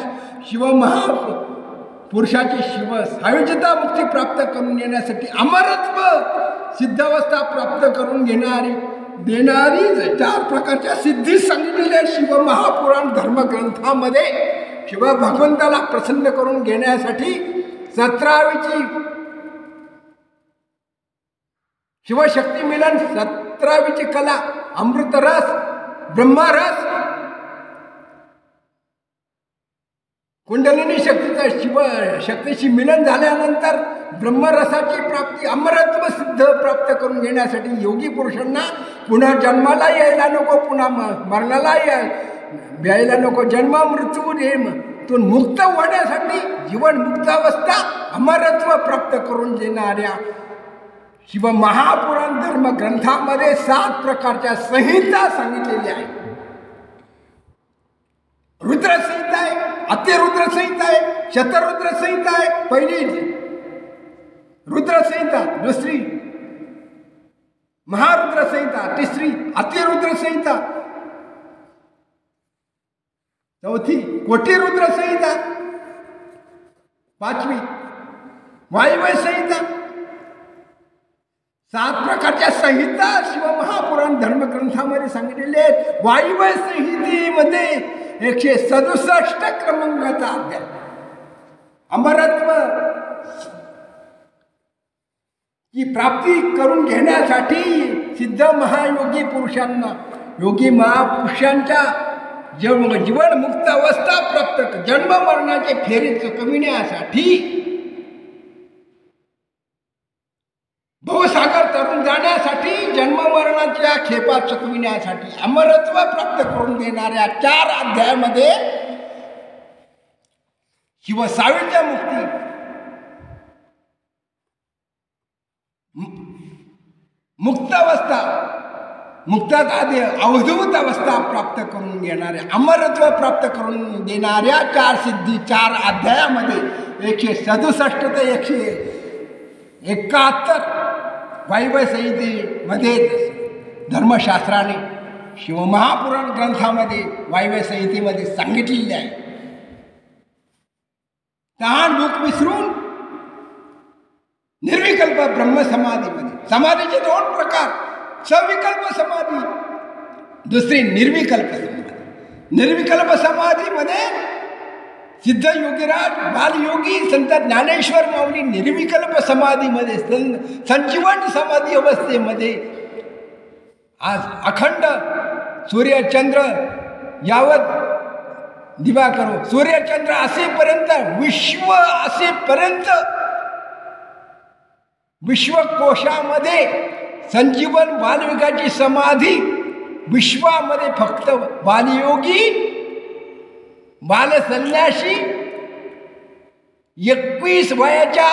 शिव महापुरुषाची शिव सायुज्यता मुक्ती प्राप्त करून घेण्यासाठी अमरत्व सिद्धावस्था प्राप्त करून देणारी 4 प्रकारच्या सिद्धी सांगितलेल्या शिव महापुराण धर्मग्रंथामध्ये शिव भगवंताला प्रसन्न करून घेण्यासाठी 17वीची शिवशक्ती मिलन, 17वीची कला अमृतरस, ब्रह्मरस, कुंडलिनी शक्तीचा शिव शक्तीशी मिलन झाल्यानंतर ब्रह्मरसाची प्राप्ती, अमरत्व सिद्ध प्राप्त करून घेण्यासाठी योगी पुरुषांना पुन्हा जन्माला यायला नको, पुन्हा मरणाला यायला नको, जन्म मृत्यूतून मुक्त होण्यासाठी जीवन मुक्तावस्था अमरत्व प्राप्त करून देणाऱ्या शिव महापुराण धर्मग्रंथामध्ये 7 प्रकारच्या संहिता सांगितलेल्या आहेत. रुद्रसंहिता आहे, अतिरुद्रसंहिता आहे, शतरुद्रसंहिता आहे, पहिली रुद्रसंहिता, दुसरी महारुद्रसंहिता, तिसरी अतिरुद्रसंहिता, चौथी कोटिरुद्रसंहिता, 5वी वायव्य संहिता. 7 प्रकारच्या संहिता शिव महापुराण धर्मग्रंथामध्ये सांगितलेले आहेत. वायव्य संहितेमध्ये 167 क्रमांकाचा अध्याय अमरत्व की प्राप्ती करून घेण्यासाठी सिद्ध महायोगी पुरुषांना, योगी महापुरुषांच्या जीवन मुक्त अवस्था प्राप्त, जन्म मरणाचे फेरे चुकविण्यासाठी, भवसागर तरुण जाण्यासाठी, जन्म मरणाच्या खेपा चुकविण्यासाठी अमरत्व प्राप्त करून देणाऱ्या 4 अध्यायामध्ये शिव सायुज्य मुक्ती, मुक्त अवस्था, मुक्तादाय अवधूत अवस्था प्राप्त करून घेणाऱ्या, अमरत्व प्राप्त करून देणाऱ्या 4 सिद्धी 4 अध्यायामध्ये 167 ते 171 वायव्य संहितेमध्ये धर्मशास्त्राने शिवमहापुराण ग्रंथामध्ये वायव्य संहितेमध्ये सांगितलेले आहे. तहान भूक विसरून निर्विकल्प ब्रह्मसमाधीमध्ये, समाधीचे 2 प्रकार, सविकल्प समाधी, दुसरी निर्विकल्प समाधी. निर्विकल्प समाधीमध्ये सिद्ध योगीराज बालयोगी संत ज्ञानेश्वर माऊली निर्विकल्प समाधीमध्ये, संजीवन समाधी अवस्थेमध्ये आज अखंड सूर्यचंद्र यावत दिवा करो, सूर्यचंद्र असेपर्यंत, विश्व असेपर्यंत विश्वकोशामध्ये संजीवन बालयोगाची समाधी, विश्वामध्ये फक्त बालयोगी बालसन्यासी 21 वयाच्या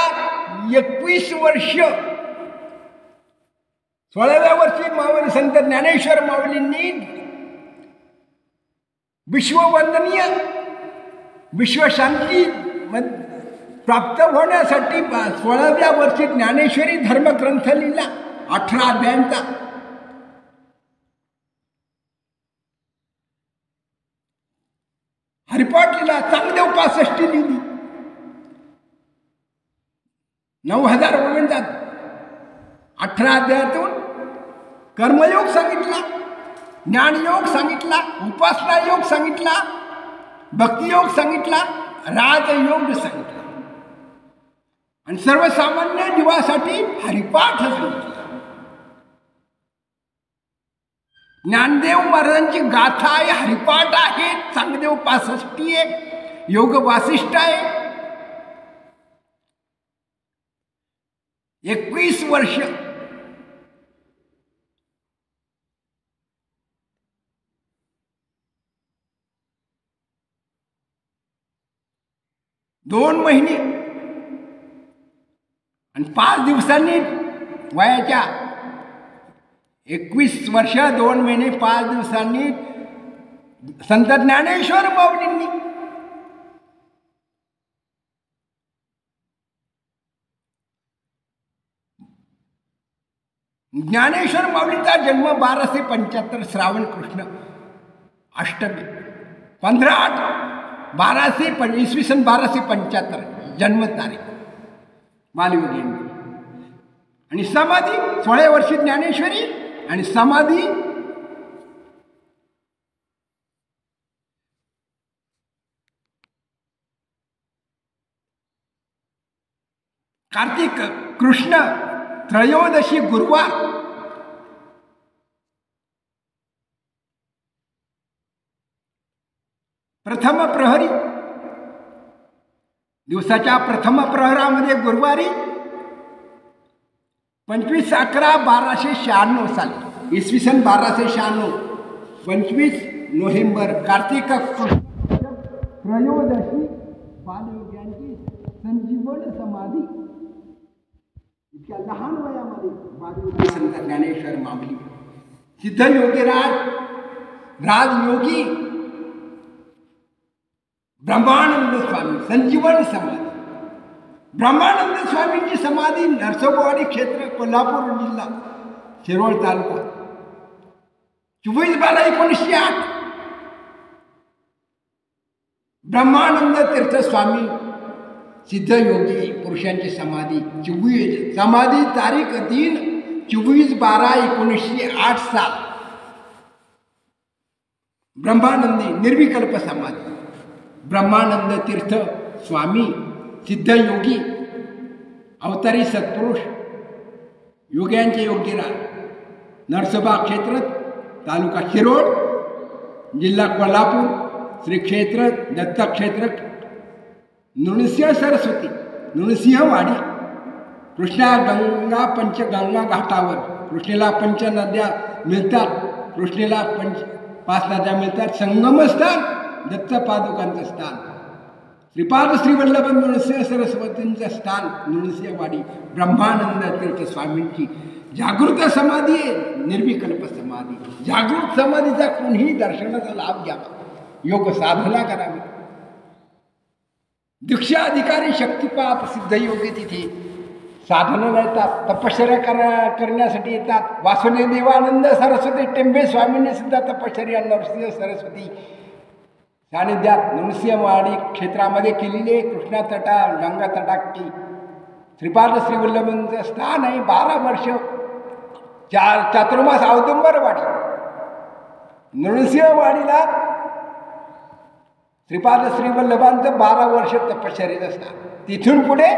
21 वर्ष 16व्या वर्षी माऊली संत ज्ञानेश्वर माऊलींनी विश्ववंदनीय विश्वशांती प्राप्त होण्यासाठी 16व्या वर्षी ज्ञानेश्वरी धर्मग्रंथ लिहिला 18 अध्यायांचा. हरिपाठ लिहिला, चांगदेव 65 लिहिली, 9000 ओव्यांचा 18 अध्यायातून कर्मयोग सांगितला, ज्ञानयोग सांगितला, उपासना योग सांगितला, भक्तियोग सांगितला, राजयोग सांगितला आणि सर्वसामान्य जीवासाठी हरिपाठ सांगितला. ज्ञानदेव महाराजांची गाथा आहे, हरिपाठ आहे, चांगदेव 65 आहे, योग वासिष्ठ आहे, 21 वर्ष दोन महिने आणि 5 दिवसांनी वयाच्या 21 वर्ष 2 महिने 5 दिवसांनी संत ज्ञानेश्वर माऊलींनी ज्ञानेश्वर माऊलींचा जन्म 1275 श्रावण कृष्ण अष्टमी 15/8 इसवी सन 1275 जन्म तारीख बालयोगी आणि समाधी 16 वर्षी ज्ञानेश्वरी आणि समाधी कार्तिक कृष्ण त्रयोदशी गुरुवार प्रथम प्रहरी दिवसाच्या प्रथम प्रहरामध्ये गुरुवारी 25/11/1296 साली इसवी सन 1296 25 नोव्हेंबर कार्तिक त्रयोदशी बालयोग्यांची संजीवन समाधी इतक्या लहान वयामध्ये बालयोगी संत ज्ञानेश्वर माऊली सिद्धयोगी राजयोगी ब्रह्मानंद स्वामी संजीवन समाधी ब्रह्मानंद स्वामींची समाधी नरसोबावाडी क्षेत्र कोल्हापूर जिल्हा शिरोळ तालुका 24/12/1908 ब्रह्मानंद तीर्थ स्वामी सिद्धयोगी पुरुषांची समाधी 24 समाधी तारीख 3 24/12/1908 साल ब्रह्मानंदी निर्विकल्प समाधी ब्रह्मानंद तीर्थ स्वामी सिद्धयोगी अवतारी सत्पुरुष योग्यांचे योगीराज नरसोबा क्षेत्र तालुका शिरोळ जिल्हा कोल्हापूर श्री क्षेत्र दत्तक्षेत्र नृसिंह सरस्वती नृसिंहवाडी कृष्णा गंगा पंचगंगा घाटावर कृष्णेला 5 नद्या मिळतात कृष्णेला 5 नद्या मिळतात संगमस्थान दत्तपादुकांचं स्थान श्रीपाद श्रीवल्लभ नृसिंह सरस्वतींचं स्थान नृसिंहवाडी ब्रह्मानंद तीर्थ स्वामींची जागृत समाधी आहे निर्विकल्प समाधी जागृत समाधीचा कोणीही दर्शनाचा लाभ घ्यावा योग साधना करावी दीक्षा अधिकारी शक्तिपात सिद्धयोगी तिथे साधनाला येतात तपश्चर्या करण्यासाठी येतात वासुदेव देवानंद सरस्वती टेंबे स्वामींनी सुद्धा तपश्चर्या नरसिंह सरस्वती सानिध्यात नृसिंहवाडी क्षेत्रामध्ये केलेली आहे कृष्णा तटा गंगा तटाची श्रीपाद श्रीवल्लभांचं स्थान आहे 12 वर्ष चातुर्मास औदुंबरवाडी नृसिंहवाडीला श्रीपाद श्रीवल्लभांचं 12 वर्ष तपश्चर्येचं स्थान तिथून पुढे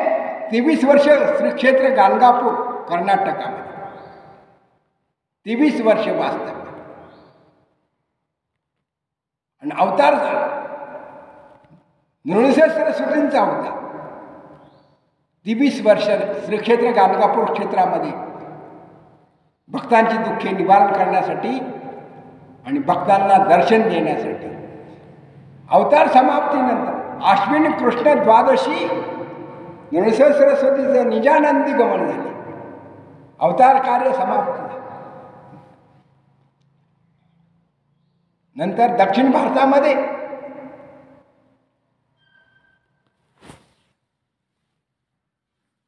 23 वर्ष श्री क्षेत्र गाणगापूर कर्नाटकामध्ये 23 वर्ष वास्तव्य आणि अवतार झाला नृसिंह सरस्वतींचा अवतार 23 वर्ष श्री क्षेत्र गाणगापूर क्षेत्रामध्ये भक्तांची दुःखे निवारण करण्यासाठी आणि भक्तांना दर्शन देण्यासाठी अवतार समाप्तीनंतर आश्विन कृष्ण द्वादशी नृसिंह सरस्वतीचं निजानंदी गमन झाले अवतार कार्य समाप्त झाले नंतर दक्षिण भारतामध्ये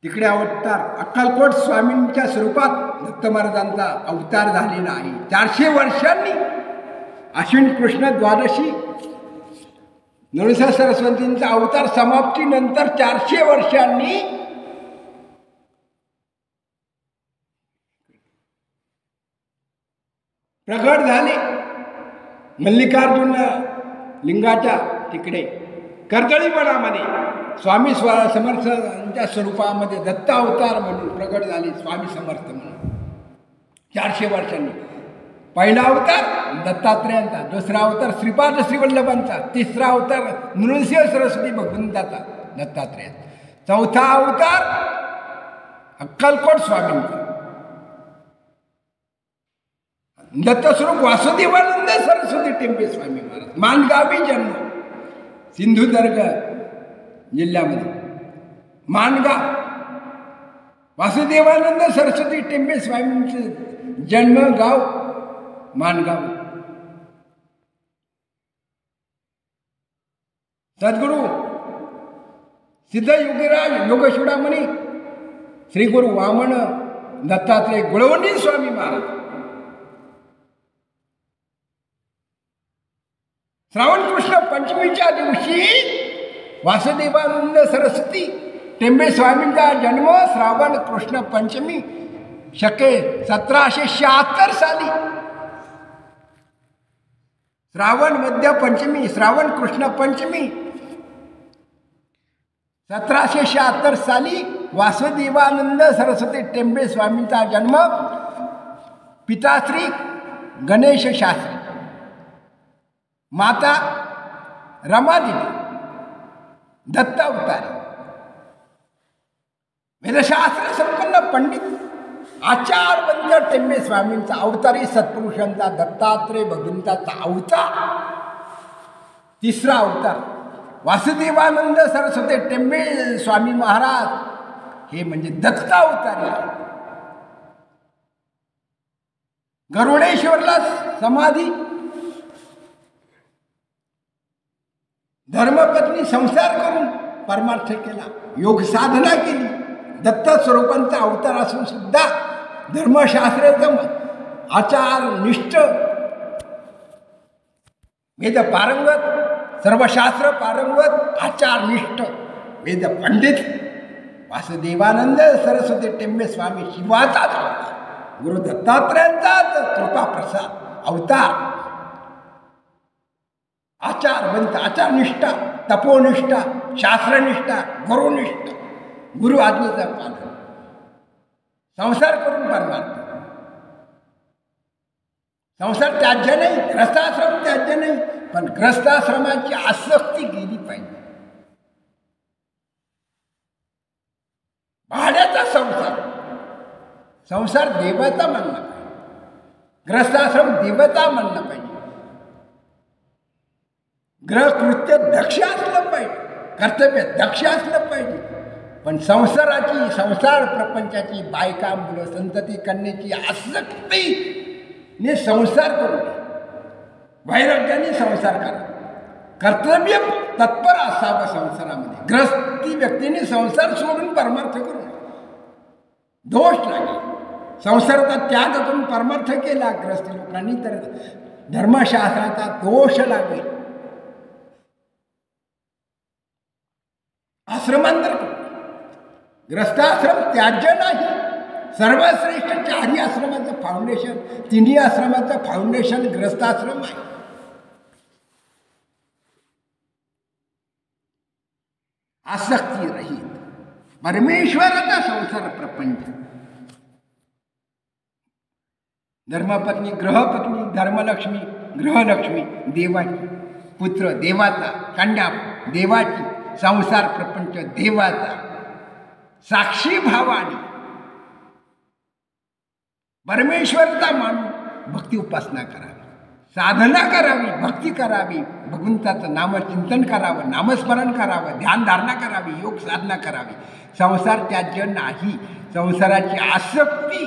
तिकडे अवतार अक्कलकोट स्वामींच्या स्वरूपात दत्त महाराजांचा अवतार झालेला आहे 400 वर्षांनी आश्विन कृष्ण द्वादशी नृसिंह सरस्वतींचा अवतार समाप्तीनंतर 400 वर्षांनी प्रगट झाले मल्लिकार्जुन लिंगाच्या तिकडे कर्दळीवनामध्ये स्वामी समर्थांच्या स्वरूपामध्ये दत्त अवतार म्हणून प्रगट झाले स्वामी समर्थ म्हणून 400 वर्षांनी पहिला अवतार दत्तात्रेयांचा दुसरा अवतार श्रीपाद श्रीवल्लभांचा तिसरा अवतार नृसिंह सरस्वती भगवंताचा दत्तात्रेयांचा चौथा अवतार अक्कलकोट स्वामींचा, दत्तस्वरूप वासुदेवानंद सरस्वती टेंबे स्वामी महाराज, माणगावी जन्म, सिंधुदुर्ग जिल्ह्यामध्ये माणगाव. वासुदेवानंद सरस्वती टेंबे स्वामींचे जन्म गाव माणगाव. सद्गुरु सिद्ध योगीराज योगचूडामणी श्री गुरु वामन दत्तात्रय गुळवंडी स्वामी महाराज. श्रावण कृष्ण पंचमीच्या दिवशी वासुदेवानंद सरस्वती टेंबे स्वामींचा जन्म श्रावण कृष्ण पंचमी शके 1776 साली. श्रावण मध्य पंचमी, श्रावण कृष्ण पंचमी 1776 साली वासुदेवानंद सरस्वती टेंबे स्वामींचा जन्म. पिताश्री गणेश शास्त्री, माता रमादेवी, दत्त अवतारी, वेदशास्त्र संपन्न पंडित आचार्यवंत टेंबे स्वामींचा अवतारी सत्पुरुषांचा दत्तात्रय भगवंताचा अवतार. तिसरा अवतार वासुदेवानंद सरस्वती टेंबे स्वामी महाराज हे म्हणजे दत्त अवतारी. गरुडेश्वरला समाधी, धर्मपत्नी संसार करून परमार्थ केला, योग साधना केली. दत्त स्वरूपांचा अवतार असून सुद्धा धर्मशास्त्राचं आचार निष्ठ, वेद पारंगत, सर्वशास्त्र पारंगत, आचार निष्ठ वेद पंडित वासुदेवानंद सरस्वती टेंबे स्वामी शिवाचाच अवतार, गुरु दत्तात्रयांचाच कृपा प्रसाद अवतार. आचारवंत, आचारनिष्ठा, तपोनिष्ठा, शास्त्रनिष्ठा, गुरुनिष्ठा, गुरु आज्ञेचा पालन, संसार करून परमार्थ. संसार त्याज्य नाही, ग्रस्ताश्रम त्याज्य नाही, पण ग्रस्ताश्रमाची आसक्ती गेली पाहिजे. भाड्याचा संसार, संसार देवाचा मानला पाहिजे, ग्रस्ताश्रम देवता मानला पाहिजे. ग्रहकृत्य दक्ष असलं पाहिजे, कर्तव्य दक्ष असलं पाहिजे. पण संसाराची, संसार प्रपंचाची, बायका मुलं संतती करण्याची आसक्तीने संसार करू नये. वैराग्याने संसार करा, कर्तव्य तत्पर असावं संसारामध्ये. ग्रस्ती व्यक्तीने संसार सोडून परमार्थ करू नये, दोष लागेल. संसाराचा त्याग करून परमार्थ केला ग्रस्ती लोकांनी तर धर्मशास्त्राचा दोष लागेल. आश्रमांतर ग्रस्ताश्रम त्याज्य नाही. सर्वश्रेष्ठ चारही आश्रमाचं फाउंडेशन, तिन्ही आश्रमाचं फाउंडेशन ग्रस्ताश्रम आहे. आसक्ती रहित परमेश्वराचा संसार प्रपंच. धर्मपत्नी, ग्रहपत्नी, धर्मलक्ष्मी, ग्रहलक्ष्मी देवाची, पुत्र देवाचा, कन्या देवाची, संसार प्रपंच देवाचा. साक्षी भावाने परमेश्वरचा मानून भक्ती उपासना करावी, साधना करावी, भक्ती करावी, भगवंताचं नामचिंतन करावं, नामस्मरण करावं, ध्यानधारणा करावी, योग साधना करावी. संसार त्याज्य नाही. संसाराची आसक्ती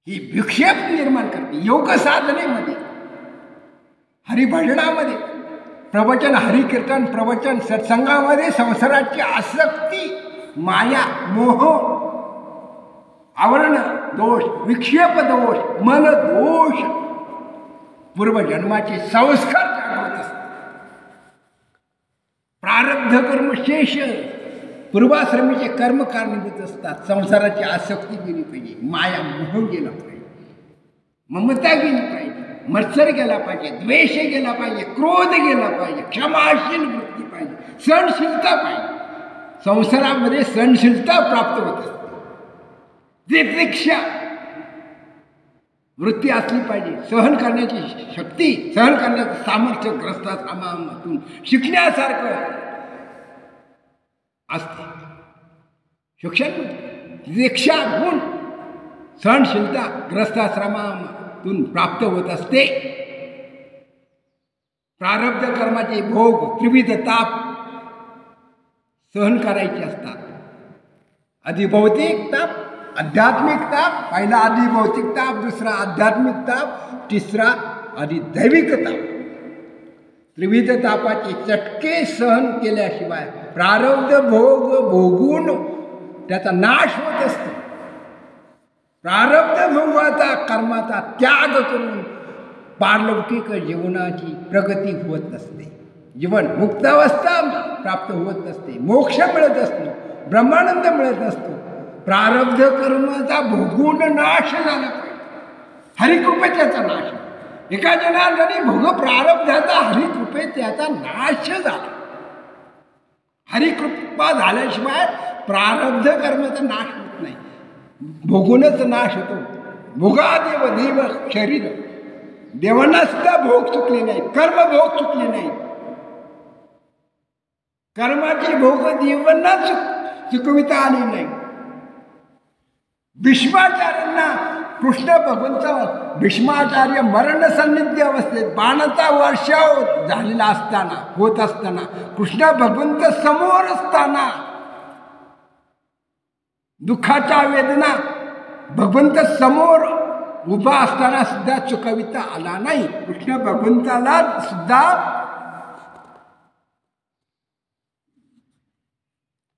ही विक्षेप निर्माण करते. योग साधनेमध्ये, हरिभजनामध्ये, प्रवचन, हरिकीर्तन, प्रवचन, सत्संगामध्ये संसाराची आसक्ती, माया, मोह, आवरण दोष, विक्षेप दोष, मन दोष, पूर्वजन्माचे संस्कार जागृत असतात. प्रारब्ध कर्म शेष, पूर्वाश्रमीचे कर्म कारणीभूत असतात. संसाराची आसक्ती गेली पाहिजे, माया, मोह गेला पाहिजे, ममता गेली पाहिजे, मत्सर गेला पाहिजे, द्वेष गेला पाहिजे, क्रोध गेला पाहिजे, क्षमाशील वृत्ती पाहिजे, सहनशीलता पाहिजे. संसारामध्ये सहनशीलता प्राप्त होत असते. तितिक्षा वृत्ती असली पाहिजे. सहन करण्याची शक्ती, सहन करण्याचं सामर्थ्य ग्रस्ताश्रमातून शिकण्यासारखं असते. शिक्षण दीक्षा गुण सहनशीलता ग्रस्ताश्रमातून प्राप्त होत असते. प्रारब्ध कर्माचे भोग त्रिविध ताप सहन करायचे असतात. अधिभौतिक ताप, आध्यात्मिक ताप, पहिला अधिभौतिक ताप, दुसरा आध्यात्मिक ताप, तिसरा अधिदैविक ताप. त्रिविध तापाचे चटके सहन केल्याशिवाय प्रारब्ध भोग भोगून त्याचा नाश होत असतो. प्रारब्ध भोगाचा कर्माचा त्याग करून पारलौकिक जीवनाची प्रगती होत नसते. जीवन मुक्तावस्था प्राप्त होत नसते. मोक्ष मिळत असतो, ब्रह्मानंद मिळत नसतो. प्रारब्ध कर्माचा भोगून नाश झाला पाहिजे. हरिकृपेचा नाश. एका जनार्दनी भोग प्रारब्धाचा हरिकृपे त्याचा नाश झाला. हरिकृपा झाल्याशिवाय प्रारब्ध कर्माचा नाश होत नाही. भोगूनच नाश होतो. भोगादेव देव शरीर. देवांना सुद्धा भोग चुकले नाही, कर्म भोग चुकले नाही. कर्माचे भोग देवांना चुकविता आले नाही. भीष्माचार्यांना कृष्ण भगवंत भीष्माचार्य मरण सन्निधी अवस्थेत बाणाचा वर्षाव झालेला असताना होत असताना कृष्ण भगवंत समोर असताना दुःखाच्या वेदना भगवंत समोर उभा असताना सुद्धा चुकविता आला नाही. कृष्ण भगवंताला सुद्धा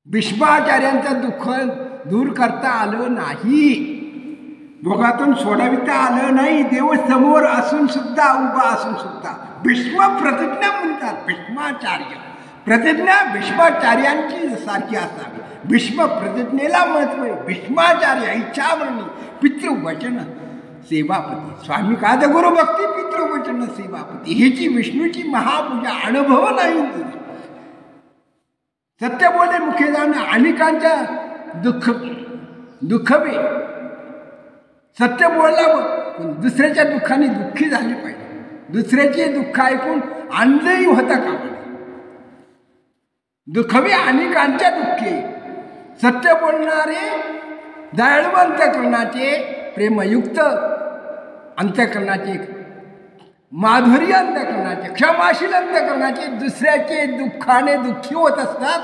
भीष्माचार्यांचं दुःख दूर करता आलं नाही. भोगातून सोडविता आलं नाही. देव समोर असून सुद्धा उभा असून सुद्धा भीष्म प्रतिज्ञा म्हणतात. भीष्माचार्य प्रतिज्ञा भीष्माचार्यांची सारखी असावी. भीष्म प्रतिज्ञेला महत्व आहे. भीष्माचार्य इच्छामरणी पितृवचन सेवापती. स्वामी कादगुरु भक्ती पितृवचन सेवापती. हीची विष्णूची महापूजा अनुभव नाही. सत्य बोले मुखे जाणं अनेकांच्या दुःखवे. सत्य बोलला पण दुसऱ्याच्या दुःखाने दुःखी झाले पाहिजे. दुसऱ्याचे दुःख ऐकून आनंदही होता का? दुःखवे अनेकांच्या दुःखे. सत्य बोलणारे दयाळू अंतःकरणाचे, प्रेमयुक्त अंतःकरणाचे, माधुर्य अंतःकरणाचे, क्षमाशील अंतःकरणाचे दुसऱ्याचे दुःखाने दुःखी होत असतात.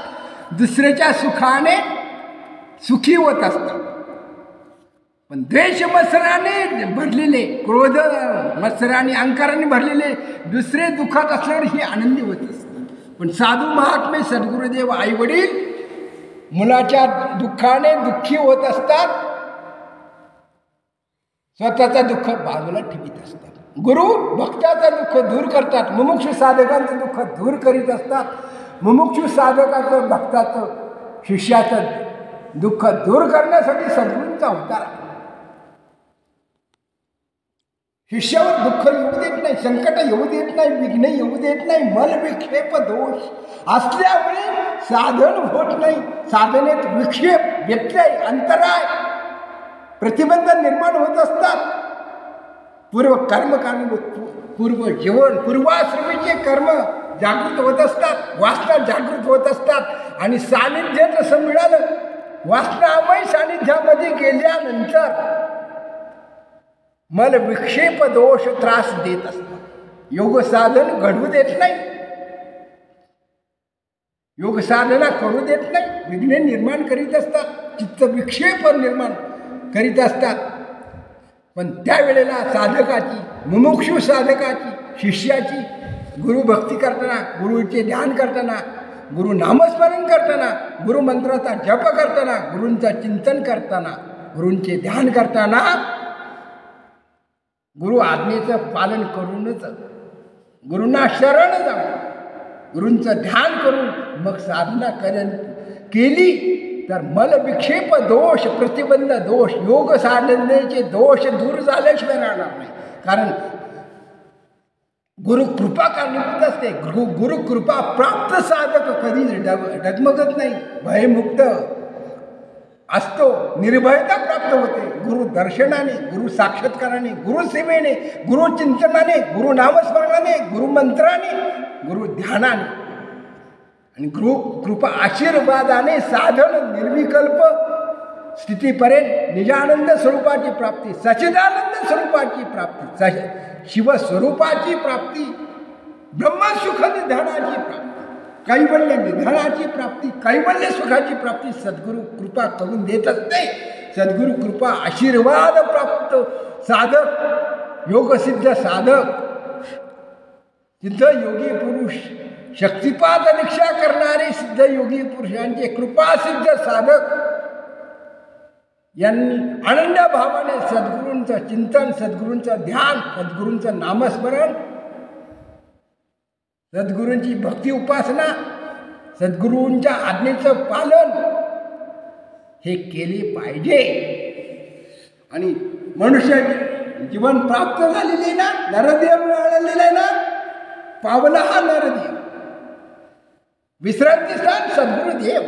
दुसऱ्याच्या सुखाने सुखी होत असतात. पण द्वेष मत्सराने भरलेले, क्रोध मत्सराने अहंकाराने भरलेले दुसरे दुःखात असल्यावर ही आनंदी होत असतात. पण साधू महात्मे सद्गुरुदेव आई वडील मुलाच्या दुःखाने दुःखी होत असतात. स्वतःचं दुःख बाजूला ठेवीत असतात. गुरु भक्ताचं दुःख दूर करतात. मुमुक्षु साधकांचं दुःख दूर करीत असतात. मुमुक्षु साधकाचं भक्ताचं शिष्याचं दुःख दूर करण्यासाठी सद्गुरूंचा अवतार आहे. शिष्यावर दुःख येऊ देत नाही, संकट येऊ देत नाही, विघ्न येऊ देत नाही. मल विक्षेप दोष असल्यामुळे साधन होत नाही. साधनेत विक्षेप, व्यत्यय, अंतराय, प्रतिबंध निर्माण होत असतात. पूर्व कर्म पूर्व जीवन पूर्वाश्रमीचे कर्म जागृत होत असतात. वासना जागृत होत असतात. आणि सानिध्य जसं मिळालं, वासनामय सानिध्यामध्ये गेल्यानंतर मल विक्षेप दोष त्रास देत असतात. योग साधन घडवू देत नाही, योग साधना करू देत नाही, विघ्न निर्माण करीत असतात, चित्त विक्षेप निर्माण करीत असतात. पण त्यावेळेला साधकाची, मुमुक्षु साधकाची, शिष्याची गुरुभक्ती करताना, गुरुचे ध्यान करताना, गुरु नामस्मरण करताना, गुरुमंत्राचा जप करताना, गुरूंचं चिंतन करताना, गुरूंचे ध्यान करताना गुरु आज्ञेचं पालन करूनच गुरूंना शरण जाऊन गुरूंचं ध्यान करून मग साधना केली तर मल विक्षेप दोष, प्रतिबंध दोष, योग साधनेचे दोष दूर झाल्याशिवाय राहणार नाही. कारण गुरु कृपा कारणीभूत असते. गुरु कृपा प्राप्त साधक कधी डगमगत नाही, भयमुक्त असतो, निर्भयता प्राप्त होते. गुरु दर्शनाने, गुरु साक्षात्काराने, गुरु सेवेने, गुरु चिंतनाने, गुरु नामस्मरणाने, गुरु मंत्राने, गुरु ध्यानाने आणि कृपा आशीर्वादाने साधन निर्विकल्प स्थितीपर्यंत निजानंद स्वरूपाची प्राप्ती, सच्चिदानंद स्वरूपाची प्राप्ती, शिवस्वरूपाची प्राप्ती, ब्रह्मसुख निधानाची प्राप्ती, कैवल्य निधानाची प्राप्ती, कैवल्य सुखाची प्राप्ती सद्गुरू कृपा करून देत असते. सद्गुरू कृपा आशीर्वाद प्राप्त साधक, योगसिद्ध साधक, सिद्ध योगी पुरुष, शक्तिपात दीक्षा करणारे सिद्ध योगी पुरुषांचे कृपासिद्ध साधक यांनी आनंद भावाने सद्गुरूंचं चिंतन, सद्गुरूंचं ध्यान, सद्गुरूंचं नामस्मरण, सद्गुरूंची भक्ती उपासना, सद्गुरूंच्या आज्ञेचं पालन हे केले पाहिजे. आणि मनुष्य जीवन प्राप्त झालेले ना, नरदेव मिळालेला आहे ना, पावला हा नरदेव, विश्रांती स्थान सद्गुरुदेव.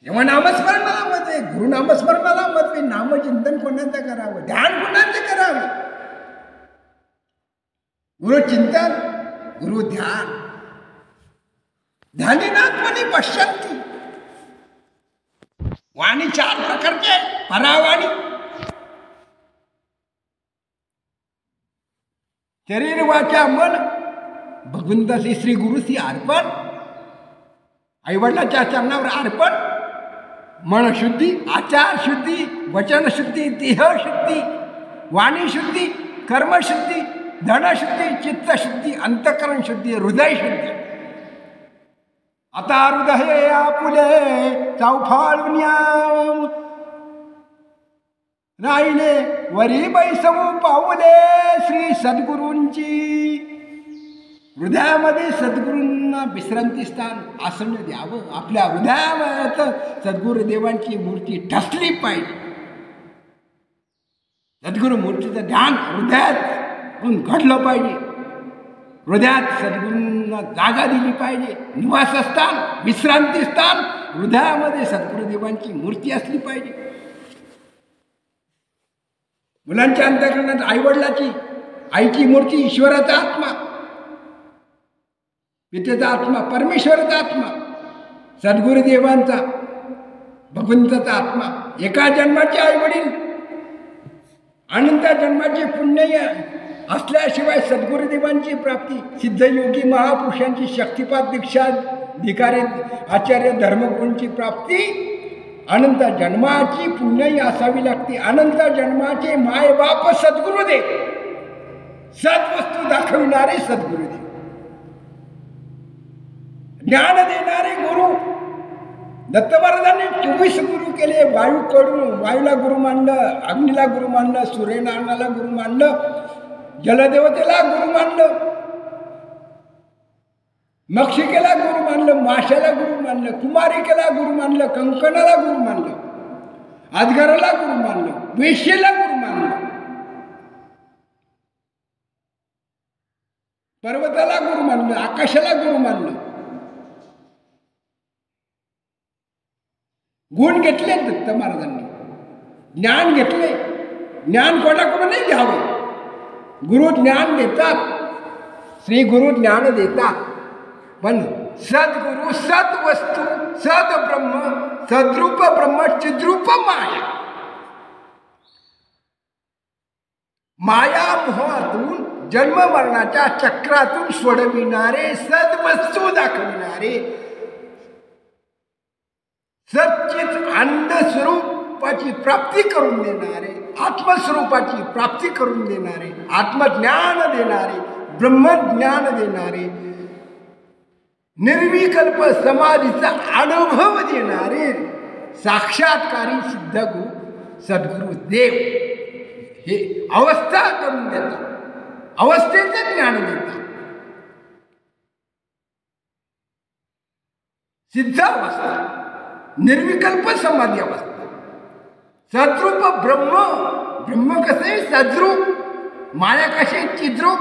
तेव्हा नामस्मरण मला मत आहे, गुरुनामस्मरण मला मत आहे. नामचिंतन कोणाचं करावं, ध्यान कोणाचं करावं, गुरुचिंतन, गुरु ध्यान. ध्यानीनात्मनी पश्यन्ति. वाणी 4 प्रकारचे, परावाणी, शरीर वाचा मन, भगवंताची श्री गुरुची अर्पण, आईवडिलाच्या चरणावर अर्पण, मन शुद्धी, आचार शुद्धी, वचन शुद्धी, देह शुद्धी, वाणी शुद्धी, कर्मशुद्धी, धनशुद्धी, चित्तशुद्धी, अंतःकरण शुद्धी, हृदय शुद्धी. आता हृदय आपुले चौफाळुन्या राहिले, वरी बैसवू पाऊले श्री सद्गुरूंची. हृदयामध्ये सद्गुरूंना विश्रांती स्थान आसन द्यावं. आपल्या हृदयात सद्गुरुदेवांची मूर्ती ठसली पाहिजे. सद्गुरू मूर्तीचं ध्यान हृदयात घडलं पाहिजे. हृदयात सद्गुरूंना जागा दिली पाहिजे. निवासस्थान, विश्रांती स्थान हृदयामध्ये सद्गुरुदेवांची मूर्ती असली पाहिजे. मुलांच्या अंतःकरणात आईवडिलाची, आईची मूर्ती ईश्वराचा आत्मा, पितेचा आत्मा परमेश्वराचा आत्मा, सद्गुरुदेवांचा भगवंताचा आत्मा. एका जन्माचे आईवडील अनंत जन्माचे पुण्य असल्याशिवाय सद्गुरुदेवांची प्राप्ती, सिद्धयोगी महापुरुषांची शक्तिपात दीक्षा धिकारी आचार्य धर्मगुरूंची प्राप्ती अनंत जन्माची पुण्यही असावी लागते. अनंत जन्माचे मायबाप सद्गुरुदेव, सद्वस्तू दाखविणारे सद्गुरुदेव, ज्ञान देणारे गुरु. दत्त महाराजांनी 24 गुरु केले. वायूकडून वायूला गुरु मानलं, अग्नीला गुरु मानलं, सूर्यनारायणाला गुरु मानलं, जलदेवतेला गुरु मानलं, मक्षिकेला गुरु मानलं, माशाला गुरु मानलं, कुमारिकेला गुरु मानलं, कंकणाला गुरु मानलं, अजगराला गुरु मानलं, वेश्येला गुरु मानलं, पर्वताला गुरु मानलं, आकाशाला गुरु मानलं. गुण घेतले दत्त महाराजांनी, ज्ञान घेतले. ज्ञान कोणाकडूनही घ्यावं. गुरु ज्ञान देतात, श्री गुरु ज्ञान देतात, पण सद्गुरु सद्वस्तू सद्ब्रह्म सद्रूप ब्रह्म चिद्रूप माया, माया मोहातून जन्म मरणाच्या चक्रातून सोडविणारे, सद्वस्तू दाखविणारे, सच्चित आनंद स्वरूपाची प्राप्ती करून देणारे, आत्मस्वरूपाची प्राप्ती करून देणारे, आत्मज्ञान देणारे, ब्रह्मज्ञान देणारे, निर्विकल्प समाधीचा अनुभव देणारे साक्षात्कारी सिद्ध गुरु सद्गुरुदेव हे अवस्था करून देतात, अवस्थेचं ज्ञान देतात. सिद्ध अवस्था, निर्विकल्प समाधी अवस्था, सद्रूप ब्रह्म. ब्रह्म कसे सद्रूप, माया कसे चिद्रूप.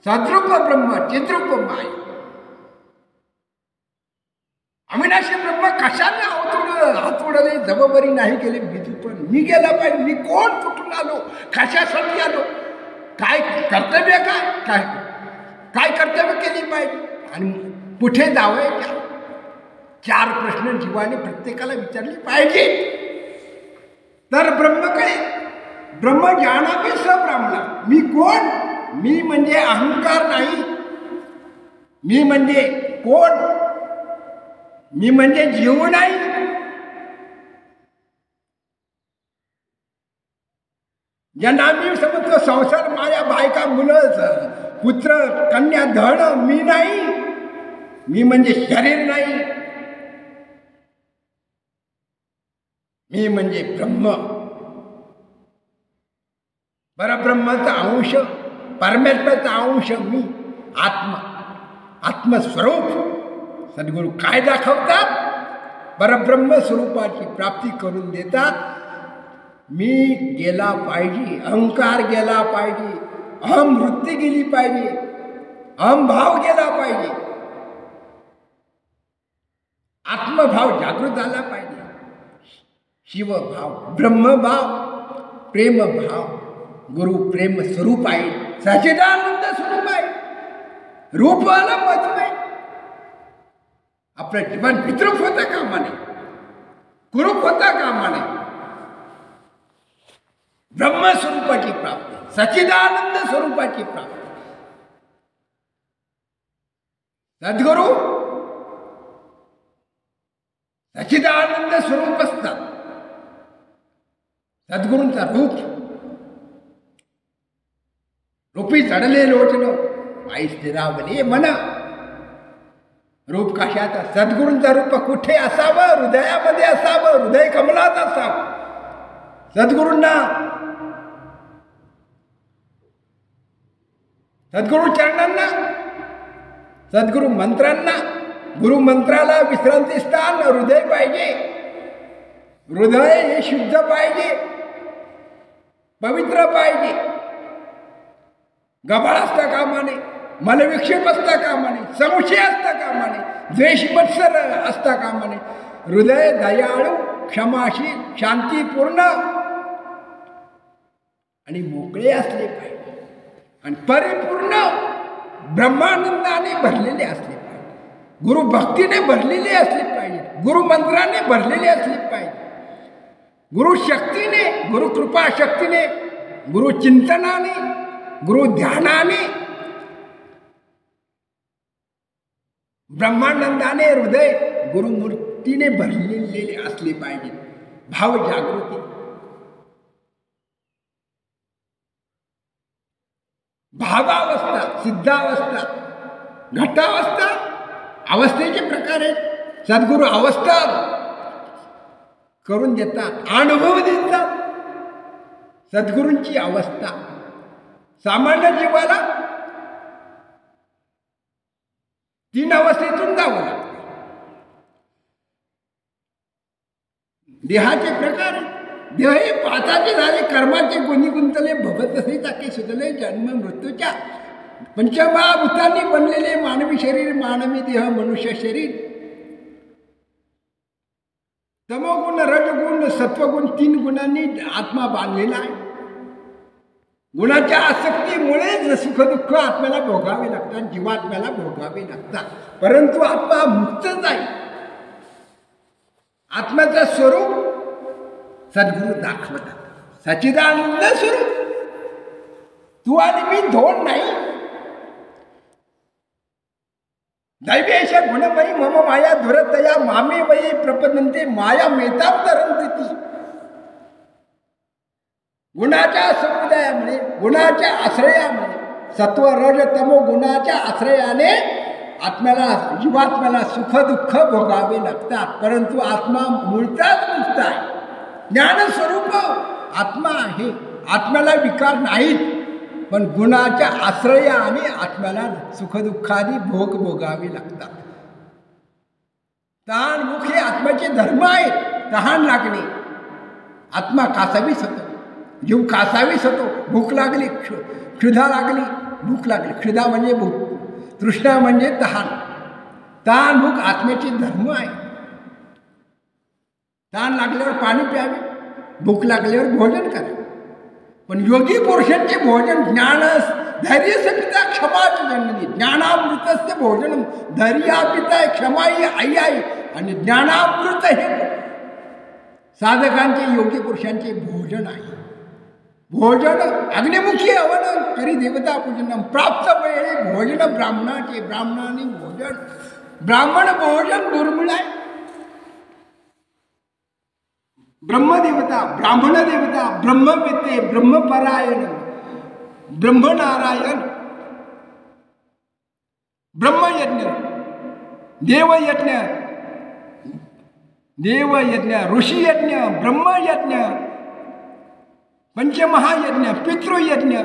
सद्रूप ब्रह्म चिद्रूप माया. अविनाशी ब्रह्म कशाने हात उडले जबाबदारी नाही केली. पण मी गेला पाहिजे, मी कोण कुठून म्हणून आलो, कशासाठी आलो, काय कर्तव्य, काय काय काय कर्तव्य केली पाहिजे आणि कुठे जावंय, काय 4 प्रश्न जीवाने प्रत्येकाला विचारले पाहिजे. तर ब्रह्मकडे ब्रह्मज्ञानावे सब्राह्मणा. मी कोण? मी म्हणजे अहंकार नाही. मी म्हणजे कोण? मी म्हणजे जीव नाही. ज्यांना मी समजतो संसार माया, बायका, मुलं, पुत्र, कन्या, धन, मी नाही. मी म्हणजे शरीर नाही. मी म्हणजे ब्रह्म, परब्रह्माचा अंश, परमेश्वराचा अंश मी, आत्मा, आत्मस्वरूप. सद्गुरू काय दाखवतात? परब्रह्म स्वरूपाची प्राप्ती करून देतात. मी गेला पाहिजे, अहंकार गेला पाहिजे, अहम वृत्ती गेली पाहिजे, अहम भाव गेला पाहिजे, आत्मभाव जागृत झाला पाहिजे. शिवभाव, ब्रह्मभाव, प्रेमभाव. गुरु प्रेम स्वरूप आहे, सच्चिदानंद स्वरूप आहे, रूपाला महत्व आहे. आपलं जीवन विद्रूप होता कामा नये, कुरूप होता कामा नये. ब्रह्मस्वरूपाची प्राप्ती, सच्चिदानंद स्वरूपाची प्राप्ती. सद्गुरू सच्चिदानंद स्वरूप असतात. सद्गुरूंचा रूप, रूपी चढले लोचन आई स्थिरावले मन. रूप कशाचा? सद्गुरूंचा रूप कुठे असावं? हृदयामध्ये असावं, हृदय कमलात असावं. सद्गुरूंना, सद्गुरू चरणांना, सद्गुरू मंत्रांना, गुरु मंत्राला विश्रांती स्थान हृदय पाहिजे. हृदय हे शुद्ध पाहिजे, पवित्र पाहिजे. गबाळ असता कामा नये, मलविक्षेप असता कामा नये, संशय असता कामा नये, द्वेष मत्सर असता कामा नये. हृदय दयाळू, क्षमाशील, शांतीपूर्ण आणि मोकळे असले पाहिजे आणि परिपूर्ण ब्रह्मानंदाने भरलेले असले पाहिजे. गुरु भक्तीने भरलेले असले पाहिजे, गुरु मंत्राने भरलेले असले पाहिजे, गुरु शक्तीने, गुरु कृपा शक्तीने, गुरु चिंतनाने, गुरु ध्यानाने, ब्रह्मानंदाने हृदय गुरुमूर्तीने भरलेले असले पाहिजे. भाव जागृती, भावावस्था, सिद्धावस्था, घटावस्था, अवस्थेचे प्रकार आहेत. सद्गुरू अवस्था करून देतात, अनुभव देतात. सद्गुरूंची अवस्था सामान्य जीवाला 3 अवस्थेतून जावं लागतं. देहाचे प्रकार, देह हे पाचाचे झाले, कर्माचे गुणी गुंतले, भगत असे टाके सुचले. जन्म मृत्यूच्या पंचमहाभूतांनी बनलेले मानवी शरीर, मानवी देह, मनुष्य शरीर. तमोगुण, रजगुण, सत्वगुण 3 गुणांनी आत्मा बांधलेला आहे. गुणाच्या आसक्तीमुळे सुख दुःख आत्म्याला भोगावे लागतात, जीवात्म्याला भोगावे लागतात. परंतु आत्मा मुक्तच आहे. आत्म्याचं स्वरूप सद्गुरू दाखवतात, सच्चिदानंद स्वरूप. तू आणि मी धोन नाही. दैवेश गुणमयी मम माया धुरतया मामे वये प्रपदन्ते माया मेतां तरन्ति ती. गुणाच्या समुदायामुळे, गुणाच्या आश्रयामुळे, सत्व रज तमो गुणाच्या आश्रयाने आत्म्याला, जीवात्म्याला सुख दुःख भोगावे लागतात. परंतु आत्मा मूळचाच मुक्त आहे, ज्ञानस्वरूप आत्मा आहे. आत्म्याला विकार नाहीत, पण गुणाच्या आश्रयाने आत्म्याला सुखदुःखादी भोग भोगावे लागतात. तहान भूक हे आत्म्याचे धर्म आहेत. तहान लागणे, आत्मा कासावीस होतो, जीव कासावीस होतो. भूक लागली, क्षुधा लागली, भूक लागली. क्षुधा म्हणजे भूक, तृष्णा म्हणजे तहान. तहान भूक आत्म्याचे धर्म आहे. तहान लागल्यावर पाणी प्यावे, भूक लागल्यावर भोजन करावे. पण योगी पुरुषांचे भोजन ज्ञान धैर्यस्य पिता क्षमाच जननी, ज्ञानामृतस्य भोजन, धैर्या पिता क्षमा ही आई आहे आणि ज्ञानामृत हे साधकांचे योगी पुरुषांचे भोजन आहे. भोजन अग्निमुखी हवन करी देवता पूजन, प्राप्त वेळे भोजन ब्राह्मणाचे, ब्राह्मणाने भोजन, ब्राह्मण भोजन दुर्मिळ आहे. ब्रह्मदेवता, ब्राह्मण देवता, ब्रह्मवेत्ते, ब्रह्मपरायण, ब्रह्मनारायण, ब्रह्मयज्ञ, देवयज्ञ, देवयज्ञ, ऋषियज्ञ, ब्रह्मयज्ञ, पंचमहायज्ञ, पितृयज्ञ.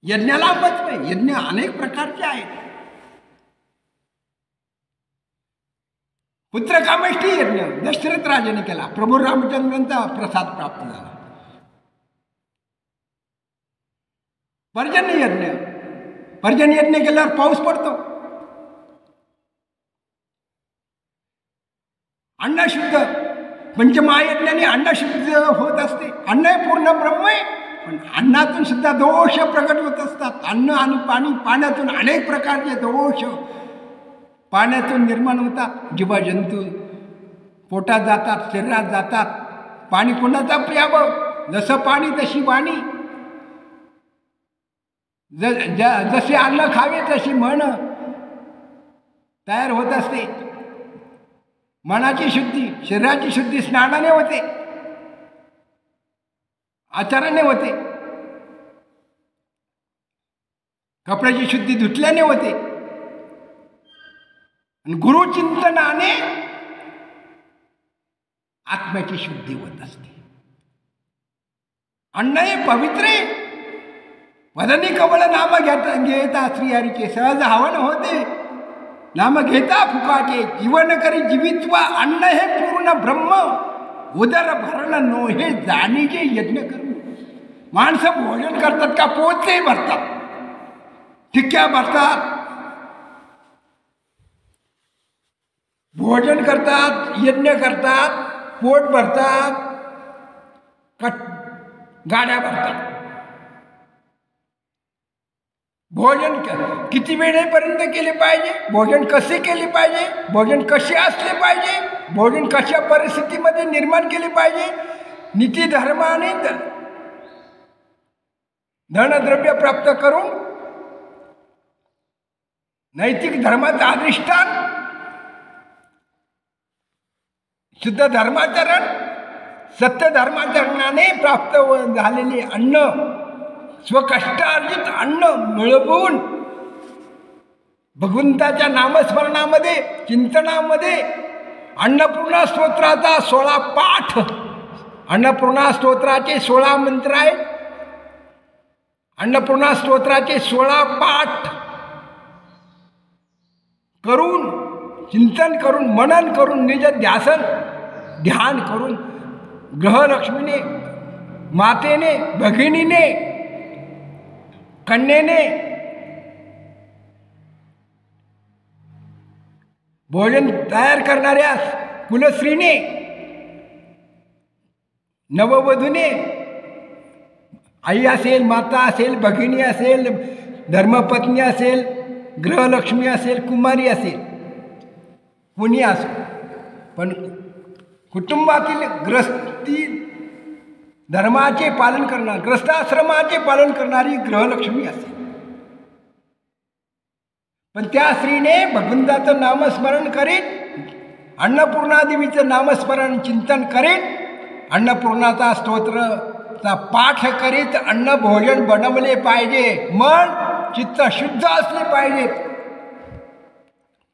यज्ञाला महत्व आहे. यज्ञ अनेक प्रकारचे आहेत. पुत्रकामेष्ठी यज्ञ दशरथ राजाने केला, प्रभू रामचंद्रांचा प्रसाद प्राप्त झाला. पर्जन्य यज्ञ, पर्जन्य यज्ञ केल्यावर पाऊस पडतो. अन्न शुद्ध, पंचमहायज्ञाने अन्न शुद्ध होत असते. अन्न हे पूर्ण ब्रह्म आहे, पण अन्नातून सुद्धा दोष प्रकट होत असतात. अन्न आणि पाणी, पाण्यातून अनेक प्रकारचे दोष पाण्यातून निर्माण होतात. जीवजंतू पोटात जातात, शरीरात जातात. पाणी कोणाचा प्यावं, जसं पाणी तशी वाणी, जसे अन्न खावे तशी मन तयार होत असते. मनाची शुद्धी, शरीराची शुद्धी स्नानाने होते, आचाराने होते, कपड्याची शुद्धी धुतल्याने होते, गुरुचिंतनाने आत्म्याची शुद्धी होत असते. अन्न हे पवित्रे वदनी कमल नाम घेता श्रीहरीचे, सहज हवन होते नाम घेता फुकाचे, जीवन करी जीवित्वा. अन्न हे पूर्ण ब्रह्म, उदर भरण नो हे जाणीचे यज्ञ करून. माणसं भोजन करतात का, पोते भरतात, ठिक्क्या भरतात, भोजन करतात, यज्ञ करतात, पोट भरतात, गाड्या भरतात. भोजन किती वेळेपर्यंत केले पाहिजे, भोजन कसे केले पाहिजे, भोजन कसे असले पाहिजे, भोजन कशा परिस्थितीमध्ये निर्माण केले पाहिजे. नीती धर्माने धनद्रव्य प्राप्त करून नैतिक धर्माचं अधिष्ठान, शुद्ध धर्माचरण, सत्य धर्माचरणाने प्राप्त झालेले अन्न, स्वकष्टार्जित अन्न मिळवून भगवंताच्या नामस्मरणामध्ये, चिंतनामध्ये अन्नपूर्णा स्तोत्राचा 16 पाठ, अन्नपूर्णा स्तोत्राचे 16 मंत्र आहेत. अन्नपूर्णा स्तोत्राचे 16 पाठ करून, चिंतन करून, मनन करून, निज ध्यान करून ग्रहलक्ष्मीने, मातेने, भगिनीने, कन्येने भोजन तयार करणाऱ्या कुलश्रीने, नववधूने, आई असेल, माता असेल, भगिनी असेल, धर्मपत्नी असेल, ग्रहलक्ष्मी असेल, कुमारी असेल, कुणी असो, पण कुटुंबातील ग्रस्ती धर्माचे पालन करणार, ग्रस्ताश्रमाचे पालन करणारी ग्रहलक्ष्मी असेल. पण त्या स्त्रीने भगवंताचं नामस्मरण करीत, अन्नपूर्णा देवीचं नामस्मरण चिंतन करीत, अन्नपूर्णाचा स्तोत्रचा पाठ करीत अन्न भोजन बनवले पाहिजे. मन चित्त शुद्ध असले पाहिजेत.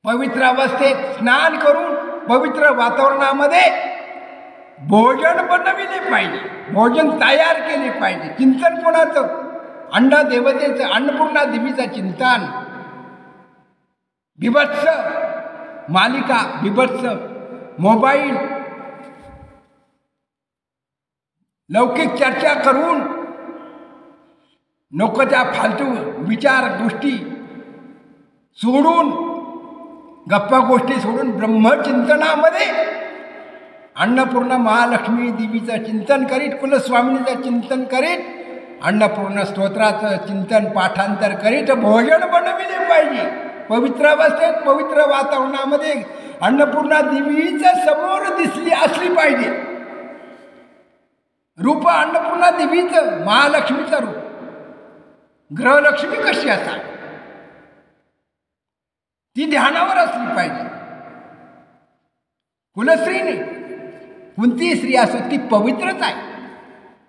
पवित्र अवस्थेत स्नान करून पवित्र वातावरणामध्ये भोजन बनविले पाहिजे, भोजन तयार केले पाहिजे. चिंतन कोणाचं, अन्न देवतेचं, अन्नपूर्णा देवीचं चिंतन. बिभत्स मालिका, बिभत्स मोबाईल, लौकिक चर्चा करून नको त्या फालतू विचार गोष्टी सोडून, गप्पा गोष्टी सोडून ब्रह्मचिंतनामध्ये अन्नपूर्णा महालक्ष्मी देवीचं चिंतन करीत, कुलस्वामिनीचं चिंतन करीत, अन्नपूर्ण स्तोत्राचं चिंतन पाठांतर करीत भोजन बनविले पाहिजे. पवित्र अवस्थेत पवित्र वातावरणामध्ये अन्नपूर्णा देवीच्या समोर असली पाहिजे. रूप अन्नपूर्णा देवीचं, महालक्ष्मीचं रूप. ग्रहलक्ष्मी कशी असावी ती ध्यानावर असली पाहिजे. कुलस्त्रीने कोणती स्त्री असो ती पवित्रच आहे.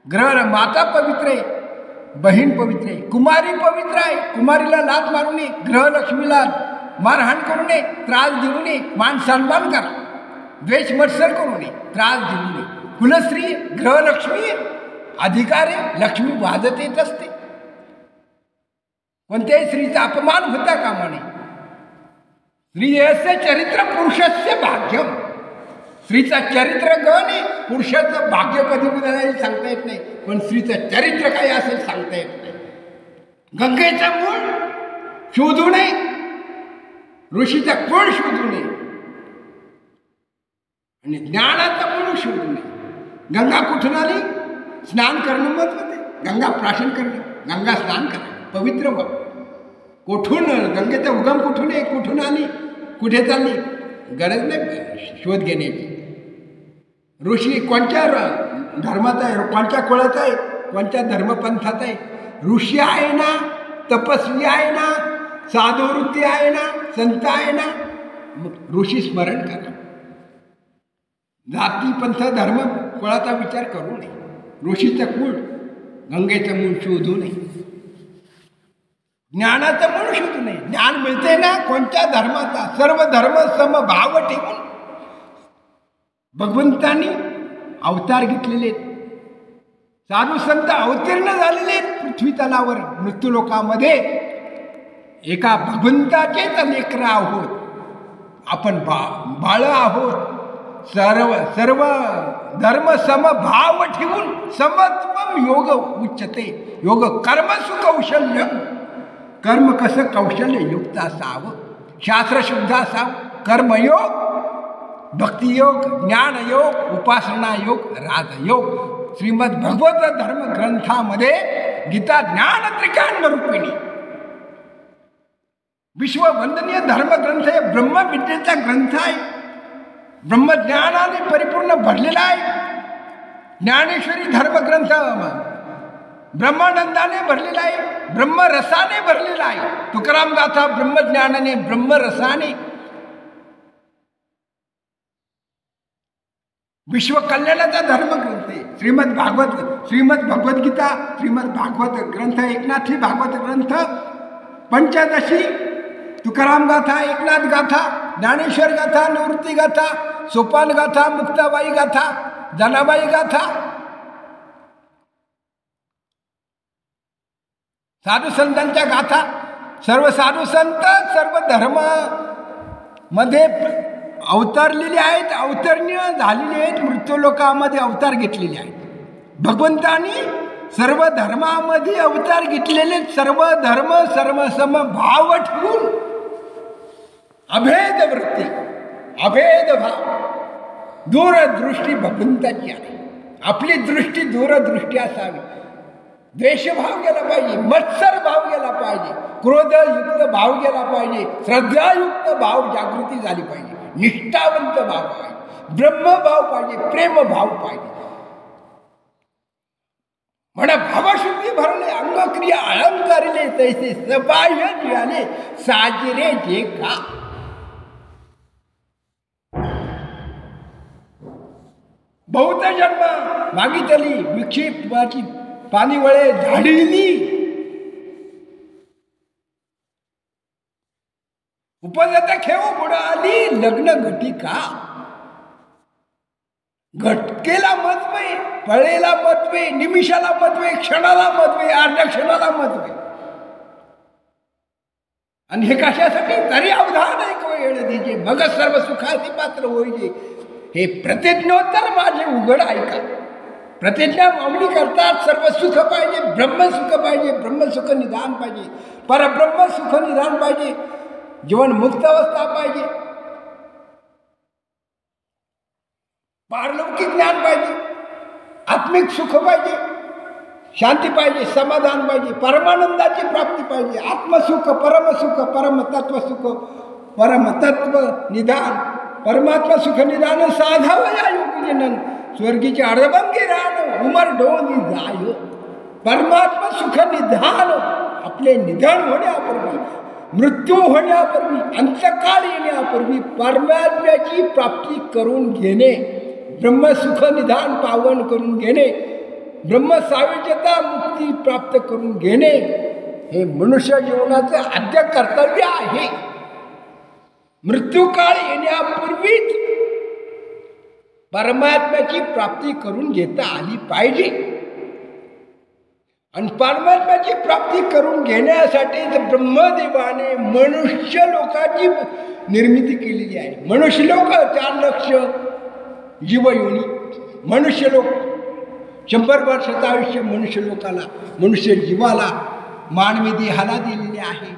ग्रह माता पवित्र आहे, बहीण पवित्र आहे, कुमारी पवित्र आहे. कुमारीला लाथ मारू नये, ग्रहलक्ष्मीला मारहाण करू नये, त्रास देऊ नये, मान सन्मान करा, द्वेष मत्सर करू नये, त्रास देऊ नये. कुलस्त्री ग्रहलक्ष्मी अधिकार आहे, लक्ष्मी वाजत येत असते. कोणत्याही स्त्रीचा अपमान होता कामा नये. स्त्रियस्य चरित्र पुरुषस्य भाग्यम. स्त्रीचा चरित्र गण आहे, पुरुषाचं भाग्य कधी उद्या सांगता येत नाही, पण स्त्रीचं चरित्र काय असेल सांगता येत नाही. गंगेचं मूळ शोधू नये, ऋषीचा कोण शोधू नये, आणि ज्ञानाचं मूळ शोधू नये. गंगा कुठून आली? स्नान करणं महत्वाचं आहे. गंगा प्राशन करणं, गंगा स्नान करणं, पवित्र व्हा. कुठून गंगेचा उगम कुठून आहे, कुठून आली, कुठे चालली, गरज नाही शोध घेण्याची. ऋषी कोणत्या धर्माचा आहे, कोणत्या कुळाचा आहे, कोणत्या धर्मपंथाचा आहे. ऋषी आहे ना, तपस्वी आहे ना, साधुवृत्ती आहे ना, संत आहे ना, मग ऋषी स्मरण करा. जाती पंथ धर्म कुळाचा विचार करू नये. ऋषीचं कुळ, गंगेचं मूळ शोधू नये, ज्ञानाचं मूळ शोधू नये. ज्ञान मिळते ना कोणत्या धर्माचा, सर्व धर्म समभाव ठेवून भगवंतांनी अवतार घेतलेले आहेत. साधू संत अवतीर्ण झालेले आहेत पृथ्वी तलावर. मृत्यूलोकामध्ये एका भगवंताचेच लेकरं आहोत आपण, बाळ आहोत. सर्व धर्म समभाव ठेवून समत्वम योग उच्चते. योग कर्म सुकौशल्य. कर्म कसं कौशल्ययुक्त असावं, शास्त्रशुद्ध असावं. कर्मयोग, भक्तियोग, ज्ञानयोग, उपासना योग, राजयोग. श्रीमद भगवत धर्म ग्रंथामध्ये गीता ज्ञान त्रिकान्मरूपिणी विश्ववंदनीय धर्मग्रंथ आहे. ब्रह्मविद्येचा ग्रंथ आहे, ब्रह्मज्ञानाने परिपूर्ण भरलेला आहे. ज्ञानेश्वरी धर्मग्रंथ ब्रह्मानंदाने भरलेला आहे, ब्रह्मरसाने भरलेला आहे. तुकाराम गाथा ब्रह्मज्ञानाने, ब्रह्मरसाने. विश्वकल्याणाचा धर्मग्रंथ आहे श्रीमद भगवद्गीता, श्रीमद भागवत ग्रंथ, एकनाथी भागवत ग्रंथ, पंचदशी, तुकाराम गाथा, एकनाथ गाथा, ज्ञानेश्वर गाथा, निवृत्ती गाथा, सोपान गाथा, मुक्ताबाई गाथा, जनाबाई गाथा, साधू संतांच्या गाथा. सर्व साधू संत सर्व धर्म मध्ये अवतरलेले आहेत, अवतरणीय झालेले आहेत, मृत्यूलोकामध्ये अवतार घेतलेले आहेत. भगवंतांनी सर्व धर्मामध्ये अवतार घेतलेले, सर्व धर्म सर्व समभाव ठेवून अभेद वृत्ती, अभेद भाव, दूरदृष्टी भगवंताची आहे. आपली दृष्टी दूरदृष्टी असावी. द्वेषभाव गेला पाहिजे, मत्सर भाव गेला पाहिजे, क्रोधयुक्त भाव गेला पाहिजे, श्रद्धायुक्त भाव जागृती झाली पाहिजे, निष्ठावंत भाव पाहिजे, ब्रह्मभाव पाहिजे, प्रेमभाव पाहिजे. म्हणा भावशुद्धी भरले, अंगक्रिया अलंकारिले, तैसे सबाह्य जियाले साजिरे जे का. बहुत जन्म मागितली, विक्षेपाची पाणी वळे झाडीली, उपजता खेळ बुडाली, लग्न घटिका. घटकेला मतवे, पळेला मतवे, निमिषाला मतवे, क्षणाला मतवे, अर्ध्या क्षणाला मतवे. आणि हे कशासाठी? तरी अवधान ऐक वेळ दीजे, मग सर्व सुखाची पात्र होईजे. हे प्रतिज्ञोत्तर माझे उघड ऐका. प्रतिज्ञा माऊली करतात, सर्व सुख पाहिजे, ब्रह्मसुख पाहिजे, ब्रह्मसुख निदान पाहिजे, परब्रह्म सुख निदान पाहिजे, जीवन मुक्त अवस्था पाहिजे. पारलौकिक ज्ञान पाहिजे, आत्मिक सुख पाहिजे, शांती पाहिजे, समाधान पाहिजे, परमानंदाची प्राप्ती पाहिजे, आत्मसुख, परमसुख, परमतत्वसुख, परमतत्व निदान, परमात्मा सुख निदान साधावं या योगीजन, स्वर्गीचे अर्धभंगी राहणं उमर डोनी जाय. परमात्मा सुख निधान, आपले निधन होण्यापूर्वी, मृत्यू होण्यापूर्वी, अंतकाळ येण्यापूर्वी परमात्म्याची प्राप्ती करून घेणे, ब्रह्मसुख निधान पावन करून घेणे, ब्रह्मसायुज्यता मुक्ती प्राप्त करून घेणे हे मनुष्य जीवनाचं आद्य कर्तव्य आहे. मृत्यूकाळ येण्यापूर्वीच परमात्म्याची प्राप्ती करून घेता आली पाहिजे. आणि परमात्म्याची प्राप्ती करून घेण्यासाठी ब्रह्मदेवाने मनुष्य लोकाची निर्मिती केलेली आहे. मनुष्य लोक 4 लक्ष जीवयोनी, मनुष्य लोक 100 वर्षाचं आयुष्य मनुष्य लोकाला, मनुष्य जीवाला, मानवी देहाला दिलेले आहे.